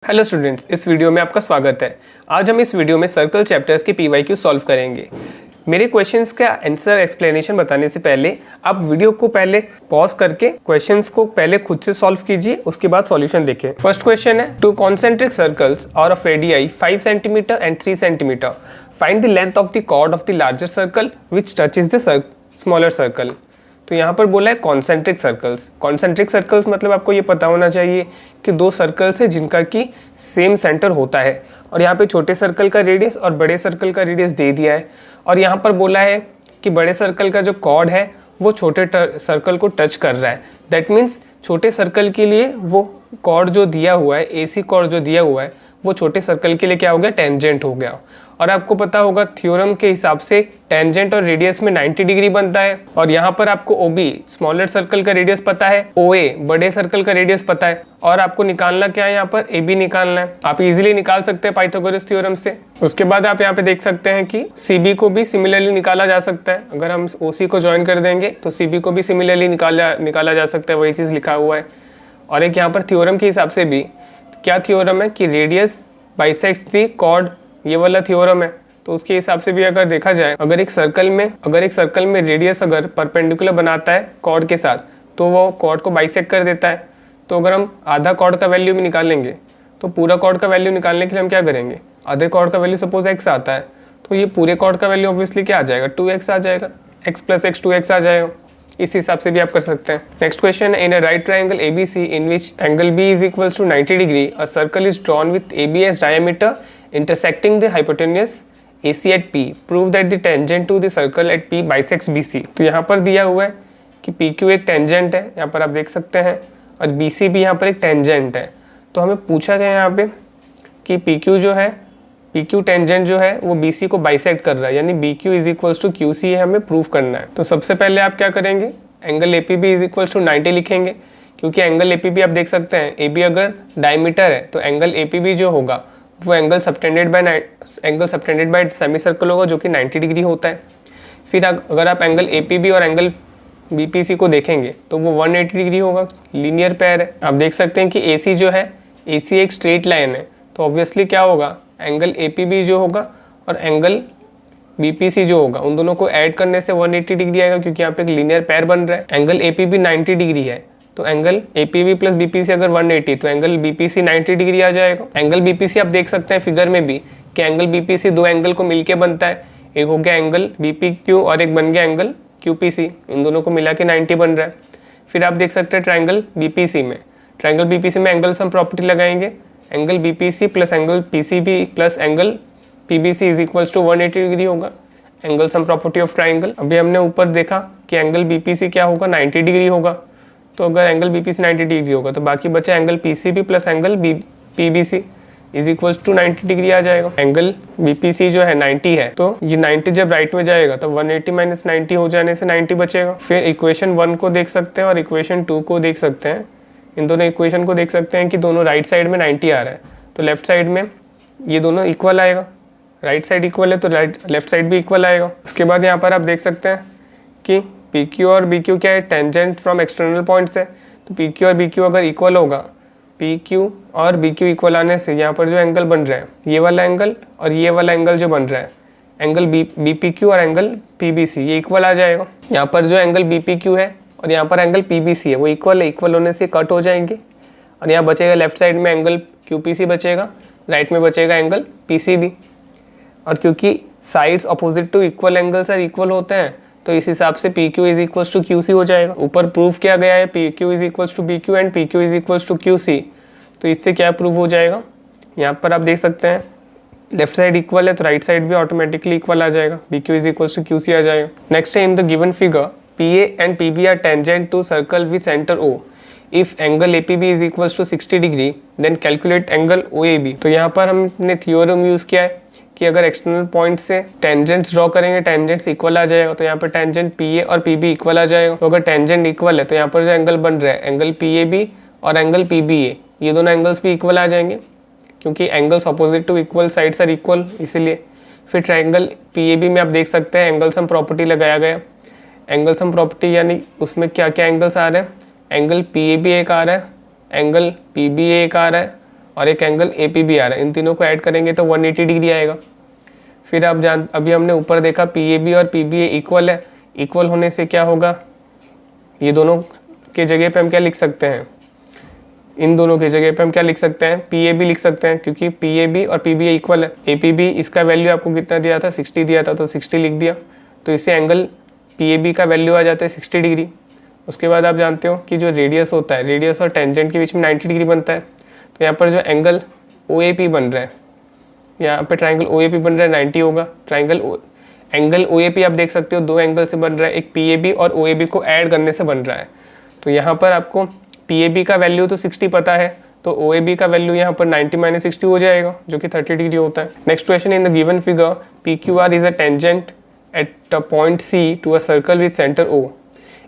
Hello students, इस video में आपका स्वागत है। आज हम इस वीडियो में सर्कल चैप्टर्स के पीवाईक्यू सॉल्व करेंगे। मेरे क्वेश्चंस का आंसर एक्सप्लेनेशन बताने से पहले आप वीडियो को पहले पॉज करके क्वेश्चंस को पहले खुद से सॉल्व कीजिए, उसके बाद सॉल्यूशन देखें। फर्स्ट क्वेश्चन है, टू कॉन्सेंट्रिक सर्कल्स और of radii 5 centimetre and 3 centimetre, find the length of the chord of the larger circle which touches the smaller circle. तो यहाँ पर बोला है कॉन्सेंट्रिक सर्कल्स। कॉन्सेंट्रिक सर्कल्स मतलब आपको ये पता होना चाहिए कि दो सर्कल्स है जिनका कि सेम सेंटर होता है, और यहाँ पे छोटे सर्कल का रेडियस और बड़े सर्कल का रेडियस दे दिया है। और यहाँ पर बोला है कि बड़े सर्कल का जो कॉर्ड है वो छोटे सर्कल को टच कर रहा है। दैट मीन्स छोटे सर्कल के लिए वो कॉर्ड जो दिया हुआ है, एसी कॉर्ड जो दिया हुआ है, वो छोटे सर्कल के लिए क्या हो गया, टेंजेंट हो गया। और आपको पता होगा थ्योरम के हिसाब से टेंजेंट और रेडियस में 90 डिग्री बनता है। और यहाँ पर आपको ओबी स्मॉलर सर्कल का रेडियस पता है, ओए बड़े सर्कल का रेडियस पता है, और आपको निकालना क्या है, यहाँ पर ए बी निकालना है। आप इजीली निकाल सकते हैं पाइथागोरस थ्योरम से। उसके बाद आप यहाँ पे देख सकते हैं कि सी बी को भी सिमिलरली निकाला जा सकता है। अगर हम ओ सी को ज्वाइन कर देंगे तो सी बी को भी सिमिलरली निकाला जा सकता है, वही चीज़ लिखा हुआ है। और एक यहाँ पर थ्योरम के हिसाब से भी क्या थ्योरम है कि रेडियस बाइसेक्ट्स द कॉर्ड, ये वाला थ्योरम है। तो उसके हिसाब से भी अगर देखा जाए, अगर एक सर्कल में रेडियस अगर परपेंडिकुलर बनाता है कॉर्ड के साथ, तो वो कॉर्ड को बाइसेक्ट कर देता है। तो अगर हम आधा कॉर्ड का वैल्यू भी निकालेंगे तो पूरा कॉर्ड का वैल्यू निकालने के लिए हम क्या करेंगे, आधे कॉर्ड का वैल्यू सपोज x आता है, तो ये पूरे कॉर्ड का वैल्यू ऑब्वियसली क्या आ जाएगा, 2x आ जाएगा, x प्लस x 2x आ जाएगा। इस हिसाब से भी आप कर सकते हैं। Next question, in a right triangle ABC in which angle B is equals to 90 degree, a circle is drawn with AB as diameter intersecting the hypotenuse AC at P, prove that the tangent to the circle at P bisects BC। तो यहाँ पर दिया हुआ है कि PQ एक tangent है, यहाँ पर आप देख सकते हैं, और BC भी यहाँ पर एक टेंजेंट है। तो हमें पूछा गया यहाँ पे कि PQ जो है, PQ टेंजेंट जो है वो BC को बाइसेक्ट कर रहा है, यानी BQ is equals to QC है, हमें प्रूव करना है। तो सबसे पहले आप क्या करेंगे, angle APB is equals to 90 लिखेंगे, क्योंकि एंगल APB आप देख सकते हैं AB अगर डायमीटर है तो एंगल APB जो होगा वो angle subtended bye semi circle होगा, जो कि 90 डिग्री होता है। फिर अगर आप एंगल APB और एंगल BPC को देखेंगे तो वो 180 डिग्री होगा, लीनियर पेयर है। आप देख सकते हैं कि AC जो है, AC एक स्ट्रेट लाइन है, तो ऑब्वियसली क्या होगा, एंगल APB जो होगा और एंगल BPC जो होगा, उन दोनों को ऐड करने से 180 डिग्री आएगा, क्योंकि यहाँ पे एक लीनियर पेयर बन रहा है। एंगल APB 90 डिग्री है, तो एंगल APB प्लस BPC अगर 180, तो एंगल BPC 90 डिग्री आ जाएगा। एंगल BPC आप देख सकते हैं फिगर में भी कि एंगल BPC दो एंगल को मिलके बनता है, एक हो गया एंगल BPQ और एक बन गया एंगल QPC, इन दोनों को मिला के 90 बन रहा है। फिर आप देख सकते हैं ट्रायंगल BPC में एंगल सम प्रॉपर्टी लगाएंगे, angle BPC plus angle PCB plus angle PBC is equals to 180 degree होगा, angle sum property of triangle. अभी हमने ऊपर देखा कि एंगल BPC क्या होगा, 90 डिग्री होगा। तो अगर एंगल BPC 90 डिग्री होगा तो बाकी बचा angle PCB plus angle PBC is equals to 90 degree आ जाएगा। एंगल BPC जो है 90 है, तो ये 90 जब राइट में जाएगा तो 180 माइनस 90 हो जाने से 90 बचेगा। फिर इक्वेशन 1 को देख सकते हैं और इक्वेशन 2 को देख सकते हैं। इन दोनों इक्वेशन को देख सकते हैं कि दोनों राइट साइड में 90 आ रहा है, तो लेफ्ट साइड में ये दोनों इक्वल आएगा। राइट साइड इक्वल है तो लेफ्ट साइड भी इक्वल आएगा। उसके बाद यहाँ पर आप देख सकते हैं कि PQ और BQ क्या है, टेंजेंट फ्रॉम एक्सटर्नल पॉइंट्स है। तो PQ और BQ अगर इक्वल होगा, PQ और BQ इक्वल आने से यहाँ पर जो एंगल बन रहा है, ये वाला एंगल और ये वाला एंगल जो बन रहा है, एंगल BPQ और एंगल PBC, ये इक्वल आ जाएगा। यहाँ पर जो एंगल BPQ है और यहाँ पर एंगल PBC है वो इक्वल है, इक्वल होने से कट हो जाएंगे। और यहाँ बचेगा लेफ्ट साइड में एंगल QPC बचेगा, राइट में बचेगा एंगल PCB। और क्योंकि sides opposite to equal angles are equal होते हैं, तो इस हिसाब से PQ is equals to QC हो जाएगा। ऊपर प्रूफ किया गया है PQ is equals to BQ and PQ is equals to QC, तो इससे क्या प्रूफ हो जाएगा, यहाँ पर आप देख सकते हैं लेफ्ट साइड इक्वल है तो राइट साइड भी ऑटोमेटिकली इक्वल आ जाएगा, BQ is equals to QC आ जाएगा। नेक्स्ट है, in the given figure PA and PB are tangent to circle with centre O, if angle APB is equals to 60 degree then calculate angle OAB। तो यहाँ पर हमने theorem use किया है कि अगर एक्सटर्नल पॉइंट से टेंजेंट्स ड्रॉ करेंगे, टेंजेंट्स इक्वल आ जाएगा, तो यहाँ पर टेंजेंट PA और PB इक्वल आ जाएगा। तो अगर टेंजेंट इक्वल है तो यहाँ पर जो एंगल बन रहा है, एंगल PAB और एंगल PBA, ये दोनों एंगल्स भी इक्वल आ जाएंगे, क्योंकि angles opposite to equal sides are equal, इसीलिए। फिर ट्रायंगल PAB में आप देख सकते हैं एंगल सम प्रॉपर्टी लगाया गया। एंगल सम प्रॉपर्टी यानी उसमें क्या क्या एंगल्स आ रहे हैं, एंगल PAB एक आ रहा है, एंगल PBA एक आ रहा है, और एक एंगल APB आ रहा है, इन तीनों को ऐड करेंगे तो 180 डिग्री आएगा। फिर आप अभी हमने ऊपर देखा PAB और PBA इक्वल है, इक्वल होने से क्या होगा, ये दोनों के जगह पे हम क्या लिख सकते हैं, इन दोनों की जगह पे हम क्या लिख सकते हैं, PAB लिख सकते हैं, क्योंकि PAB और PBA इक्वल है। APB इसका वैल्यू आपको कितना दिया था, 60 दिया था, तो 60 लिख दिया, तो इससे एंगल PAB का वैल्यू आ जाता है 60 डिग्री। उसके बाद आप जानते हो कि जो रेडियस होता है, रेडियस और टेंजेंट के बीच में 90 डिग्री बनता है। तो यहाँ पर जो एंगल OAP बन रहा है, यहाँ पे ट्राइंगल OAP बन रहा है 90 होगा। एंगल OAP आप देख सकते हो दो एंगल से बन रहा है, एक PAB और OAB को ऐड करने से बन रहा है। तो यहाँ पर आपको PAB का वैल्यू तो 60 पता है, तो OAB का वैल्यू यहाँ पर 90 - 60 हो जाएगा, जो कि 30 डिग्री होता है। Next question, in the given figure PQR is a tangent at a point C to a circle with centre O।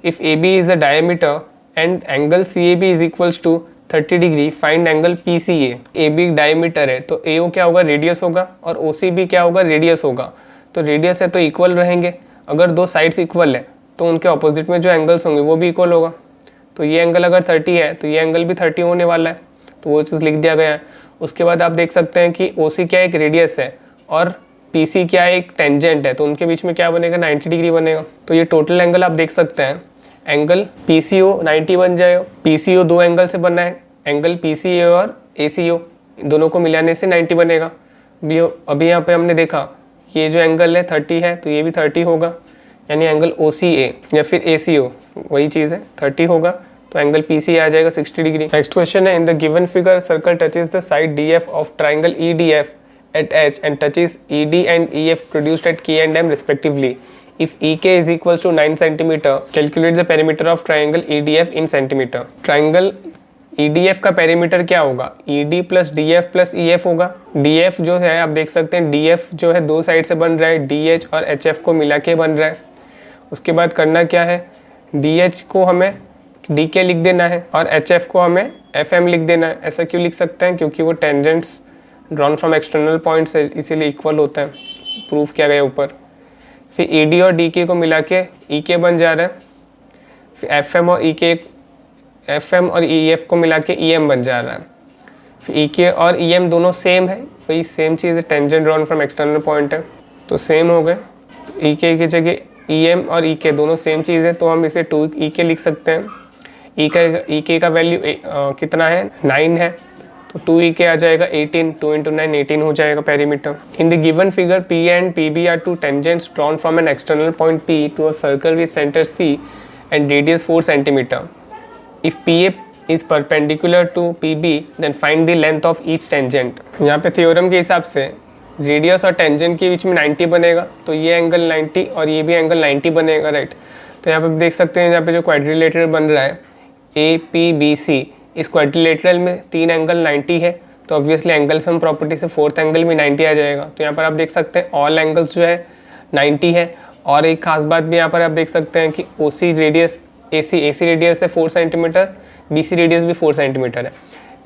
If AB is a diameter and angle CAB is equals to 30 degree, find angle PCA। AB diameter है तो AO क्या होगा, radius होगा, और OC भी क्या होगा, radius होगा। तो रेडियस है तो इक्वल रहेंगे, अगर दो साइड्स इक्वल है तो उनके ऑपोजिट में जो एंगल्स होंगे वो भी इक्वल होगा। तो ये एंगल अगर 30 है तो ये एंगल भी 30 होने वाला है, तो वो चीज़ लिख दिया गया है। उसके बाद आप देख सकते हैं कि OC क्या एक रेडियस है और PC क्या एक टेंजेंट है, तो उनके बीच में क्या बनेगा, 90 डिग्री बनेगा। तो ये टोटल एंगल आप देख सकते हैं, एंगल PCO 90 बन जाएगा। PCO दो एंगल से बनना है, एंगल PCA और ACO दोनों को मिलाने से 90 बनेगा। अभी यहाँ पे हमने देखा कि ये जो एंगल है 30 है, तो ये भी 30 होगा, यानी एंगल OCA या फिर ACO वही चीज़ है, 30 होगा, तो एंगल PCA आ जाएगा 60 डिग्री। नेक्स्ट क्वेश्चन है, in the given figure circle touches the side DF of triangle EDF at H and touches ED and EF produced at K and M respectively. If EK is equals to 9 cm, calculate the perimeter of triangle EDF in centimeter. Triangle EDF का perimeter क्या होगा, ED plus DF plus EF होगा। DF जो है आप देख सकते हैं, DF जो है दो साइड से बन रहा है, DH और HF को मिला के बन रहा है। उसके बाद करना क्या है, DH को हमें DK लिख देना है और HF को हमें FM लिख देना है। ऐसा क्यों लिख सकते हैं, क्योंकि वो tangents drawn from external points है, इसीलिए इक्वल होता है, प्रूफ किया गया ऊपर। फिर ED और DK को मिला के EK बन जा रहा है, फिर FM और EF को मिला के EM बन जा रहा है। फिर EK और EM दोनों सेम है, वही सेम चीज़ है, tangent drawn from external point है, तो सेम हो गए। EK की जगह EM और EK दोनों सेम चीज़ है, तो हम इसे 2EK लिख सकते हैं। EK का वैल्यू कितना है, 9 है, तो 2EK आ जाएगा 18, 2 × 9 18 हो जाएगा perimeter. In the given figure P and PB are two tangents drawn from an external point P to a circle with centre C and radius 4 cm. If PA is perpendicular to PB, then find the length of each tangent. यहाँ पे theorem के हिसाब से radius और tangent के बीच में 90 बनेगा, तो ये एंगल 90 और ये भी एंगल 90 बनेगा, राइट। तो यहाँ पे देख सकते हैं, यहाँ पे जो क्वाड्रिलेटरल बन रहा है APBC, इस क्वाड्रिलेटरल में तीन एंगल 90 है, तो ऑब्वियसली एंगल सम प्रॉपर्टी से फोर्थ एंगल भी 90 आ जाएगा। तो यहाँ पर आप देख सकते हैं ऑल एंगल्स जो है 90 है। और एक खास बात भी यहाँ पर आप देख सकते हैं कि OC रेडियस AC रेडियस है 4 सेंटीमीटर, BC रेडियस भी 4 सेंटीमीटर है,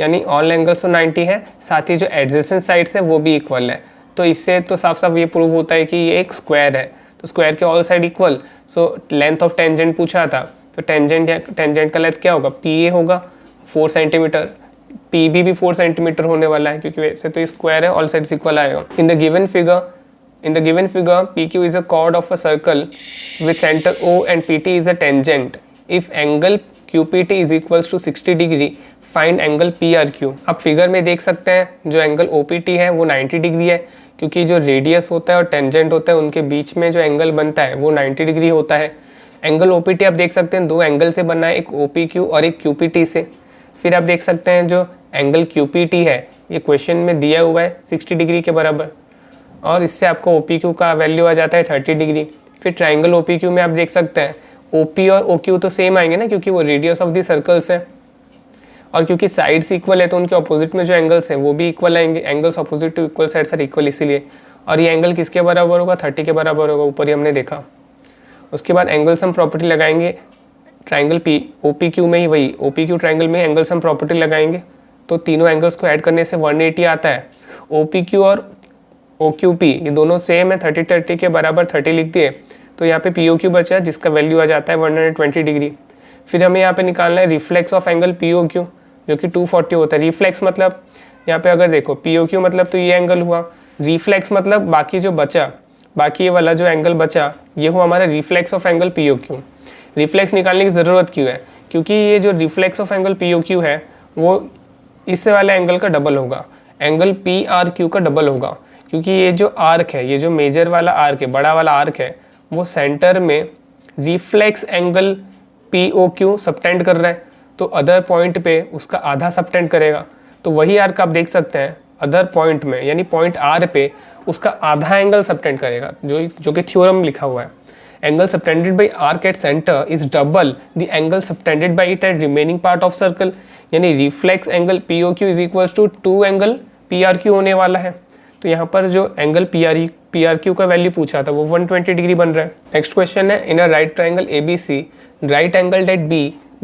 यानी ऑल एंगल्स तो 90 है, साथ ही जो एडजेसेंट साइड्स है वो भी इक्वल है। तो इससे तो साफ साफ ये प्रूव होता है कि ये एक स्क्वायर है, तो स्क्वायर के all side equal. So length of tangent पूछा था, तो टेंजेंट का लेंथ क्या होगा, PA होगा 4 सेंटीमीटर, PB भी 4 सेंटीमीटर होने वाला है, क्योंकि वैसे तो स्क्वायर है, ऑल साइड्स इक्वल आएगा। इन the given figure PQ is a chord of a circle with center O and PT is a tangent. If angle QPT is equals to 60 degree, find angle PRQ. अब figure में देख सकते हैं जो angle OPT है वो 90 degree है, क्योंकि जो रेडियस होता है और टेंजेंट होता है उनके बीच में जो एंगल बनता है वो 90 डिग्री होता है। एंगल OPT आप देख सकते हैं दो एंगल से बना है, एक OPQ और एक QPT से। फिर आप देख सकते हैं जो एंगल QPT है ये क्वेश्चन में दिया हुआ है 60 डिग्री के बराबर, और इससे आपको OPQ का वैल्यू आ जाता है 30 डिग्री। फिर ट्राइंगल OPQ में आप देख सकते हैं OP और OQ तो सेम आएंगे ना, क्योंकि वो रेडियस ऑफ द सर्कल्स है, और क्योंकि साइड्स इक्वल है तो उनके ऑपोजिट में जो एंगल्स हैं वो भी इक्वल आएंगे। Angles opposite to equal sides are equal, इसीलिए। और ये एंगल किसके बराबर होगा, 30 के बराबर होगा, ऊपर ही हमने देखा। उसके बाद एंगल सम प्रॉपर्टी लगाएंगे ट्राइंगल OPQ में ही, वही OPQ ट्राइंगल में एंगल सम प्रॉपर्टी लगाएंगे, तो तीनों एंगल्स को ऐड करने से 180 आता है। OPQ और OQP ये दोनों सेम है, 30 के बराबर 30 लिख दिए, तो यहाँ पे POQ बचा जिसका वैल्यू आ जाता है 120 डिग्री। फिर हमें यहाँ पे निकालना है रिफ्लेक्स ऑफ एंगल POQ जो कि 240 होता है। रिफ्लेक्स मतलब यहाँ पे अगर देखो POQ मतलब तो ये एंगल हुआ, रिफ्लेक्स मतलब बाकी जो बचा, बाकी ये वाला जो एंगल बचा ये हुआ हमारा reflex of angle POQ। Reflex निकालने की ज़रूरत क्यों है? क्योंकि ये जो रिफ्लेक्स ऑफ एंगल POQ है वो इससे वाले एंगल का डबल होगा, एंगल PRQ का डबल होगा, क्योंकि ये जो आर्क है, ये जो मेजर वाला आर्क है, बड़ा वाला आर्क है, वो सेंटर में रिफ्लेक्स एंगल POQ सबटेंड कर रहा है, तो अदर पॉइंट पे उसका आधा सबटेंड करेगा। तो वही आर्क आप देख सकते हैं अदर पॉइंट में, यानी पॉइंट R पे उसका आधा एंगल सबटेंड करेगा, जो कि थ्योरम लिखा हुआ है। Angle subtended by arc at centre is double the angle subtended by it at remaining part of circle, यानी reflex angle POQ is equal to 2 angle PRQ होने वाला है। तो यहाँ पर जो एंगल PRQ का वैल्यू पूछा था वो 120 डिग्री बन रहा है। नेक्स्ट क्वेश्चन है, in a right triangle ABC, right angle at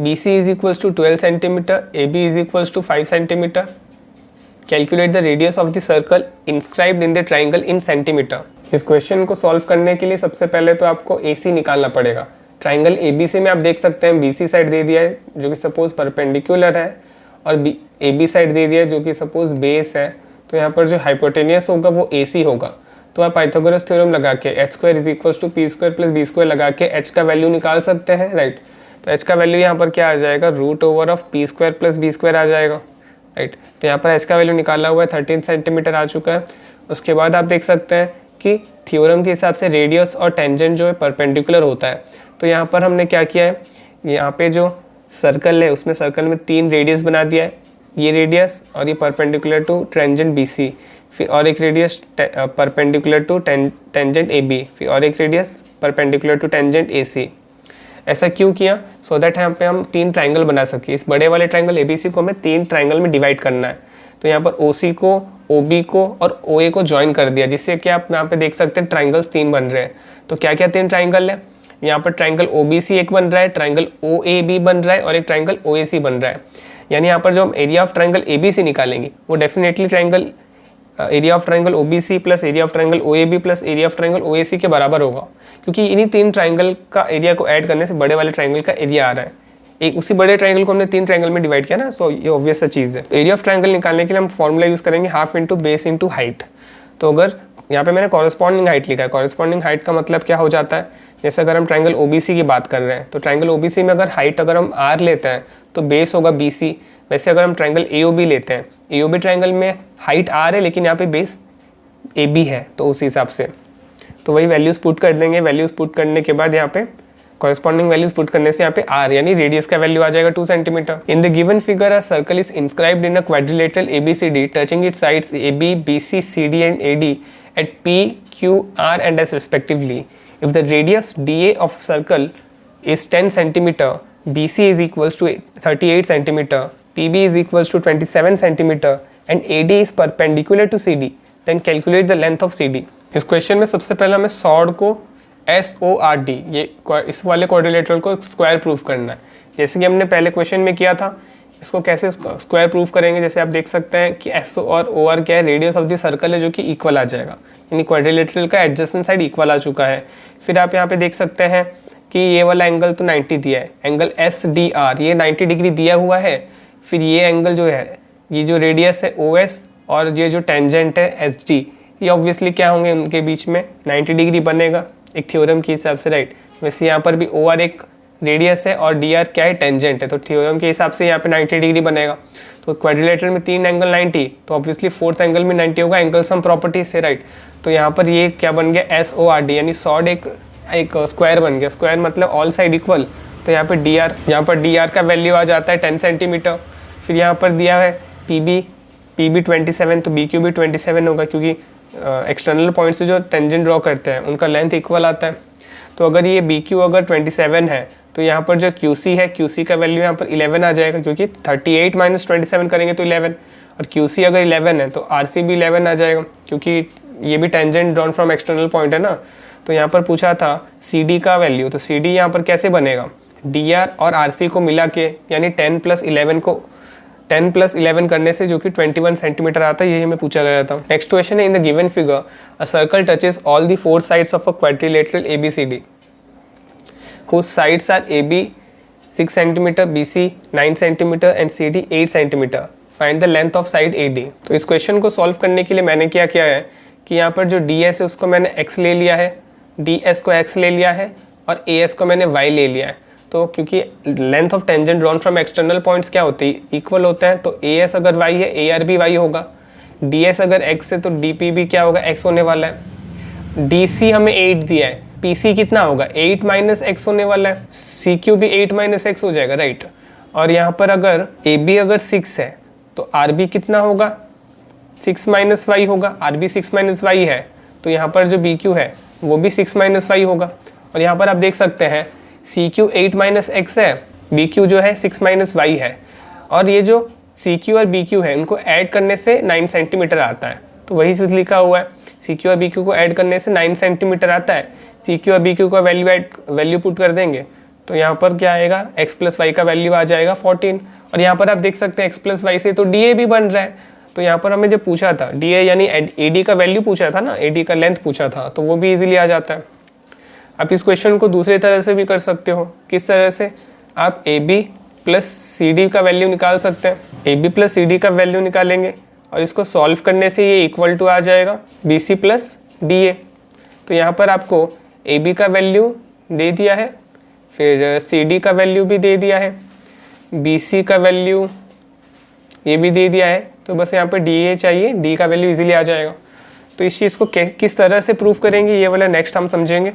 BC is equal to 12 centimetre, AB is equal to 5 centimetre. Calculate the radius of the circle inscribed in the triangle in centimetre. इस question को solve करने के लिए सबसे पहले तो आपको AC निकालना पड़ेगा। ट्राइंगल ABC में आप देख सकते हैं BC साइड दे दिया है जो कि सपोज परपेंडिकुलर है, और AB साइड दे दिया है जो कि सपोज बेस है। तो यहाँ पर जो हाइपोटेनियस होगा वो AC होगा। तो आप पाइथागोरस थ्योरम लगा के h² is equal to p² plus b² लगा के h का वैल्यू निकाल सकते हैं, राइट। तो h का वैल्यू यहाँ पर क्या आ जाएगा, root over of p² plus b² आ जाएगा, राइट। तो यहाँ पर h का वैल्यू निकाला हुआ है 13 सेंटीमीटर आ चुका है। उसके बाद आप देख सकते हैं कि थ्योरम के हिसाब से रेडियस और टेंजेंट जो है परपेंडिकुलर होता है। तो यहाँ पर हमने क्या किया है, यहाँ पे जो सर्कल है उसमें सर्कल में 3 रेडियस बना दिया है, ये रेडियस और ये परपेंडिकुलर टू टेंजेंट BC, फिर और एक radius perpendicular to tangent AB, फिर और एक radius perpendicular to tangent AC। ऐसा क्यों किया? सो दैट यहाँ पे हम 3 ट्राइंगल बना सके। इस बड़े वाले ट्राइंगल ABC को हमें 3 ट्राइंगल में डिवाइड करना है। तो यहाँ पर OC को, OB को और OA को ज्वाइन कर दिया, जिससे कि आप यहाँ पे देख सकते हैं ट्राइंगल्स 3 बन रहे हैं। तो क्या क्या 3 ट्राइंगल है? यहाँ पर ट्राइंगल OBC एक बन रहा है, ट्राइंगल OAB बन रहा है और एक ट्राइंगल OAC बन रहा है। यानी यहाँ पर जो हम एरिया ऑफ ट्राइंगल ABC निकालेंगे वो definitely triangle area of triangle OBC plus area of triangle OAB plus area of triangle OAC के बराबर होगा, क्योंकि इन्हीं 3 ट्राइंगल का एरिया को ऐड करने से बड़े वाले ट्राइंगल का एरिया आ रहा है। एक उसी बड़े ट्राइंगल को हमने 3 ट्राइंगल में डिवाइड किया ना, सो ये ऑब्वियस सा चीज़ है। एरिया ऑफ ट्राइंगल निकालने के लिए हम फॉर्मूला यूज़ करेंगे half into base into height. तो अगर यहाँ पे मैंने कॉरेस्पॉन्डिंग हाइट लिखा है, कॉरेस्पॉन्डिंग हाइट का मतलब क्या हो जाता है, जैसे अगर हम ट्राइंगल OBC की बात कर रहे हैं तो ट्राइंगल OBC में अगर हाइट अगर हम R लेते हैं तो बेस होगा BC। वैसे अगर हम ट्राइंगल AOB लेते हैं, AOB ट्राइंगल में हाइट R है लेकिन यहाँ पे बेस AB है, तो उस हिसाब से तो वही वैल्यूज़ पुट कर देंगे। वैल्यूज़ पुट करने के बाद यहाँ पे कॉरेस्पॉन्डिंग वैल्यूज पुट करने से यहाँ पे R यानी रेडियस का वैल्यू आ जाएगा 2 centimetre. In the given figure a circle is inscribed in a quadrilateral ABCD touching it's sides AB, BC, CD and AD at P, Q, R and S respectively. If the radius DA of circle is 10 centimeter, BC is equals to 38 centimeter, PB is equals to 27 centimeter and AD is perpendicular to CD, then calculate the length of CD. इस क्वेश्चन में सबसे पहले हमें sword को SORD ये इस वाले क्वाड्रिलेटरल को स्क्वायर प्रूफ करना है, जैसे कि हमने पहले क्वेश्चन में किया था। इसको कैसे स्क्वायर प्रूफ करेंगे, जैसे आप देख सकते हैं कि SO और OR क्या है, रेडियस ऑफ द सर्कल है जो कि इक्वल आ जाएगा, यानी क्वाड्रिलेटरल का एडजेसेंट साइड इक्वल आ चुका है। फिर आप यहाँ पे देख सकते हैं कि ये वाला एंगल तो 90 दिया है, एंगल SDR ये 90 डिग्री दिया हुआ है। फिर ये एंगल जो है, ये जो रेडियस है OS और ये जो टेंजेंट है SD, ये ऑब्वियसली क्या होंगे, उनके बीच में 90 डिग्री बनेगा एक थ्योरम के हिसाब से, राइट। वैसे यहाँ पर भी OR एक रेडियस है और DR क्या है, टेंजेंट है, तो थ्योरम के हिसाब से यहाँ पे 90 डिग्री बनेगा। तो क्वाड्रिलेटरल में 3 एंगल 90, तो ऑब्वियसली 4th एंगल में 90 होगा, एंगल सम प्रॉपर्टी से, राइट। तो यहाँ पर ये क्या बन गया, SORD यानी सॉर्ड एक स्क्वायर बन गया। स्क्वायर मतलब ऑल साइड इक्वल, तो यहाँ पर यहाँ पर DR का वैल्यू आ जाता है 10 सेंटीमीटर। फिर यहाँ पर दिया है PB 27, तो BQ भी 27 होगा, क्योंकि एक्सटर्नल पॉइंट से जो टेंजेंट ड्रॉ करते हैं उनका लेंथ इक्वल आता है। तो अगर ये BQ अगर 27 है तो यहाँ पर जो QC है, QC का वैल्यू यहाँ पर 11 आ जाएगा, क्योंकि 38 माइनस 27 करेंगे तो 11, और QC अगर 11 है तो RC भी 11 आ जाएगा, क्योंकि ये भी tangent drawn from external point है ना। तो यहाँ पर पूछा था CD का वैल्यू, तो CD यहाँ पर कैसे बनेगा, DR और RC को मिला के, यानी 10 प्लस 11 करने से जो कि 21 सेंटीमीटर आता है, यही हमें पूछा गया था। नेक्स्ट क्वेश्चन है, in the given figure a circle touches all the 4 sides of a quadrilateral ABCD whose sides are AB 6 cm, BC 9 cm and CD 8 cm. Find the length of side AD। तो इस question को solve करने के लिए मैंने क्या किया है कि यहाँ पर जो DS है उसको मैंने x ले लिया है, DS को x ले लिया है और AS को मैंने y ले लिया है। तो क्योंकि length of tangent drawn from external points क्या होती है, इक्वल होता है, तो AS अगर y है AR भी y होगा, DS अगर x है तो DP भी क्या होगा, x होने वाला है। DC हमें 8 दिया है, PC कितना होगा, 8 माइनस x होने वाला है, CQ भी 8 माइनस x हो जाएगा, राइट। और यहाँ पर अगर AB अगर 6 है तो RB कितना होगा, 6 माइनस वाई होगा, RB 6 माइनस वाई है, तो यहाँ पर जो BQ है वो भी 6 माइनस वाई होगा। और यहाँ पर आप देख सकते हैं CQ 8 माइनस एक्स है, BQ जो है 6 माइनस वाई है, और ये जो CQ और BQ है उनको ऐड करने से 9 सेंटीमीटर आता है। तो वही चीज़ लिखा हुआ है, CQ और BQ को ऐड करने से 9 सेंटीमीटर आता है। CQ और BQ का वैल्यू पुट कर देंगे तो यहाँ पर क्या आएगा, x प्लस वाई का वैल्यू आ जाएगा 14। और यहाँ पर आप देख सकते हैं x प्लस वाई से तो DA भी बन रहा है। तो यहाँ पर हमें जो पूछा था DA यानी AD का वैल्यू पूछा था ना, AD का लेंथ पूछा था, तो वो भी इजीली आ जाता है। आप इस क्वेश्चन को दूसरी तरह से भी कर सकते हो। किस तरह से, आप AB प्लस CD का वैल्यू निकाल सकते हैं। AB प्लस CD का वैल्यू निकालेंगे और इसको सॉल्व करने से ये इक्वल टू आ जाएगा BC प्लस DA। तो यहाँ पर आपको AB का वैल्यू दे दिया है, फिर CD का वैल्यू भी दे दिया है, BC का वैल्यू ये भी दे दिया है, तो बस यहाँ पर DA चाहिए, D का वैल्यू इजीली आ जाएगा। तो इस चीज़ को किस तरह से प्रूफ करेंगे ये वाला नेक्स्ट हम समझेंगे।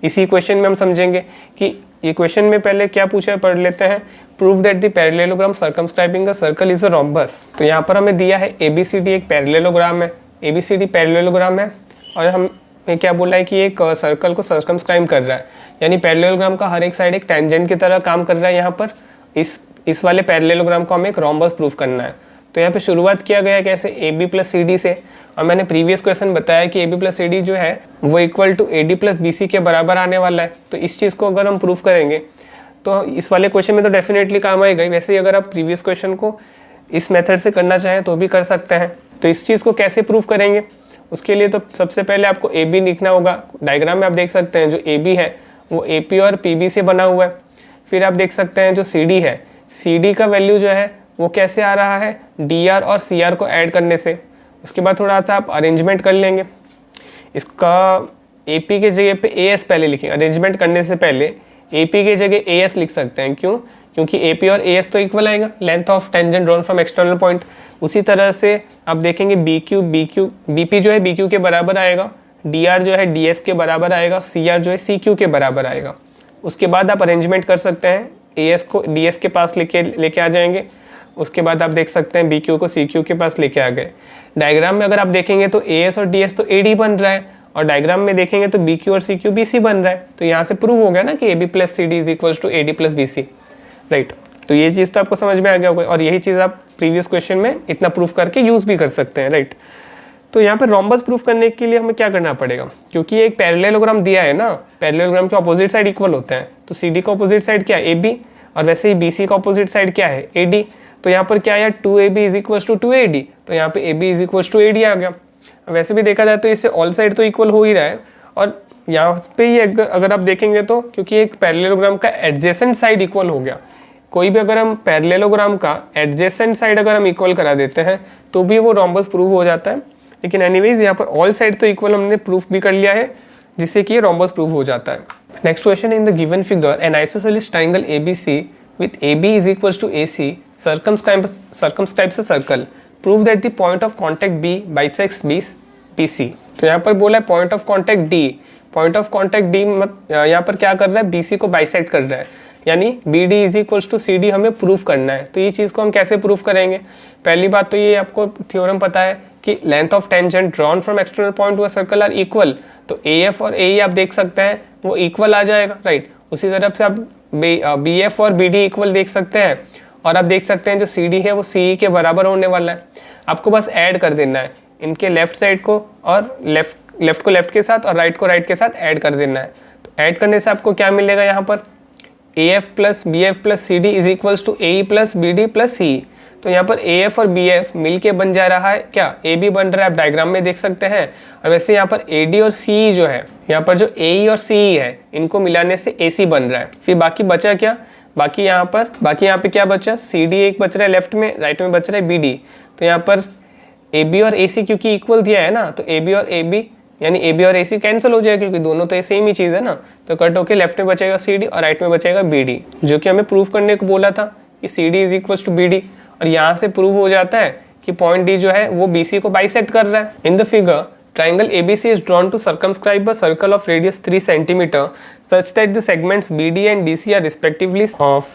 इसी क्वेश्चन में हम समझेंगे कि ये क्वेश्चन में पहले क्या पूछा है, पढ़ लेते हैं। Prove that the parallelogram circumscribing a circle is a rhombus. तो यहाँ पर हमें दिया है ABCD एक पैरेललोग्राम है, ABCD पैरेललोग्राम है, और हमें क्या बोला है कि एक सर्कल को सर्कमस्क्राइब कर रहा है, यानी पैरेललोग्राम का हर एक साइड एक टेंजेंट की तरह काम कर रहा है। यहाँ पर इस वाले पैरेललोग्राम को हमें एक रोम्बस प्रूफ करना है। तो यहाँ पे शुरुआत किया गया है कैसे, AB प्लस CD से, और मैंने प्रीवियस क्वेश्चन बताया कि AB प्लस CD जो है वो equal to AD plus BC के बराबर आने वाला है। तो इस चीज़ को अगर हम प्रूफ करेंगे तो इस वाले क्वेश्चन में तो डेफिनेटली काम आएगा ही। वैसे ही अगर आप प्रीवियस क्वेश्चन को इस मेथड से करना चाहें तो भी कर सकते हैं। तो इस चीज़ को कैसे प्रूफ करेंगे, उसके लिए तो सबसे पहले आपको AB लिखना होगा। डायग्राम में आप देख सकते हैं जो AB है वो AP और PB से बना हुआ है। फिर आप देख सकते हैं जो CD है, CD का वैल्यू जो है वो कैसे आ रहा है, DR और CR को ऐड करने से। उसके बाद थोड़ा सा आप अरेंजमेंट कर लेंगे, इसका AP के जगह पे AS पहले लिखेंगे। अरेंजमेंट करने से पहले AP के जगह AS लिख सकते हैं, क्यों, क्योंकि AP और AS तो इक्वल आएगा, length of tangent drawn from external point. उसी तरह से आप देखेंगे BP जो है BQ के बराबर आएगा, DR जो है DS के बराबर आएगा, CR जो है CQ के बराबर आएगा। उसके बाद आप अरेंजमेंट कर सकते हैं, AS को DS के पास लेके आ जाएंगे। उसके बाद आप देख सकते हैं BQ को CQ के पास लेके आ गए। डायग्राम में अगर आप देखेंगे तो AS और DS तो AD बन रहा है, और डायग्राम में देखेंगे तो BQ और CQ BC बन रहा है। तो यहाँ से प्रूव हो गया ना कि AB plus CD is equals to AD plus BC, right. तो ये चीज़ तो आपको समझ में आ गया होगा, और यही चीज़ आप प्रीवियस क्वेश्चन में इतना प्रूफ करके यूज़ भी कर सकते हैं, राइट। तो यहाँ पर रोम्बस प्रूफ करने के लिए हमें क्या करना पड़ेगा, क्योंकि एक पैरेललोग्राम दिया है ना, पैरेललोग्राम के ऑपोजिट साइड इक्वल होते हैं। तो CD का ऑपोजिट साइड क्या है, AB, और वैसे ही BC का ऑपोजिट साइड क्या है, AD। तो यहाँ पर क्या है, 2AB is equals to 2AD, तो यहाँ पे AB is equals to AD आ गया। वैसे भी देखा जाए तो इससे ऑल साइड तो इक्वल हो ही रहा है, और यहाँ पे ही अगर आप देखेंगे तो क्योंकि एक पैरेललोग्राम का एडजेसेंट साइड इक्वल हो गया, कोई भी अगर हम पैरेललोग्राम का एडजेसेंट साइड अगर हम इक्वल करा देते हैं तो भी वो रोम्बस प्रूव हो जाता है। लेकिन एनीवेज यहाँ पर ऑल साइड तो इक्वल हमने प्रूफ भी कर लिया है, जिससे कि ये रोम्बस प्रूव हो जाता है। Next question, in the given figure N isosceles triangle ABC with AB is equals to AC circumscribes a circle. Prove that the point of contact B bisects BC. तो यहाँ पर बोला है point of contact D, point of contact D यहाँ पर क्या कर रहा है, BC को बाइसेक्ट कर रहा है, यानी BD is equals to CD हमें प्रूफ करना है। तो ये चीज़ को हम कैसे प्रूफ करेंगे, पहली बात तो ये आपको थ्योरम पता है कि length of tangent drawn from external point to a circle are equal. तो AF और AE आप देख सकते हैं वो इक्वल आ जाएगा, राइट। उसी तरफ से आप BF और BD इक्वल देख सकते हैं, और आप देख सकते हैं जो CD है वो CE के बराबर होने वाला है। आपको बस ऐड कर देना है इनके लेफ्ट साइड को, और लेफ्ट को लेफ्ट के साथ और राइट को राइट के साथ ऐड कर देना है। तो ऐड करने से आपको क्या मिलेगा, यहाँ पर AF plus BF plus CD is equals to AE plus BD plus CE। तो यहाँ पर AF और BF मिलके बन जा रहा है क्या, AB बन रहा है, आप डायग्राम में देख सकते हैं। और वैसे यहाँ पर AD और CE जो है, यहाँ पर जो AE और CE है इनको मिलाने से AC बन रहा है। फिर बाकी बचा क्या, बाकी यहाँ पे क्या बचा, सी डी एक बच रहा है लेफ्ट में, राइट में बच रहा है बी डी। तो यहाँ पर ए बी और ए सी क्योंकि इक्वल दिया है ना, तो ए बी और ए बी यानी ए बी और ए सी कैंसिल हो जाएगा क्योंकि दोनों तो सेम ही चीज़ है ना। तो कट होके लेफ्ट में बचेगा सी डी और राइट में बचेगा बी डी, जो कि हमें प्रूव करने को बोला था कि C D is equal to B D. और यहाँ से प्रूव हो जाता है कि पॉइंट डी जो है वो बी सी को बाइसेक्ट कर रहा है। In the figure triangle ABC is drawn to circumscribe a circle of radius 3 cm such that the segments BD and DC are respectively of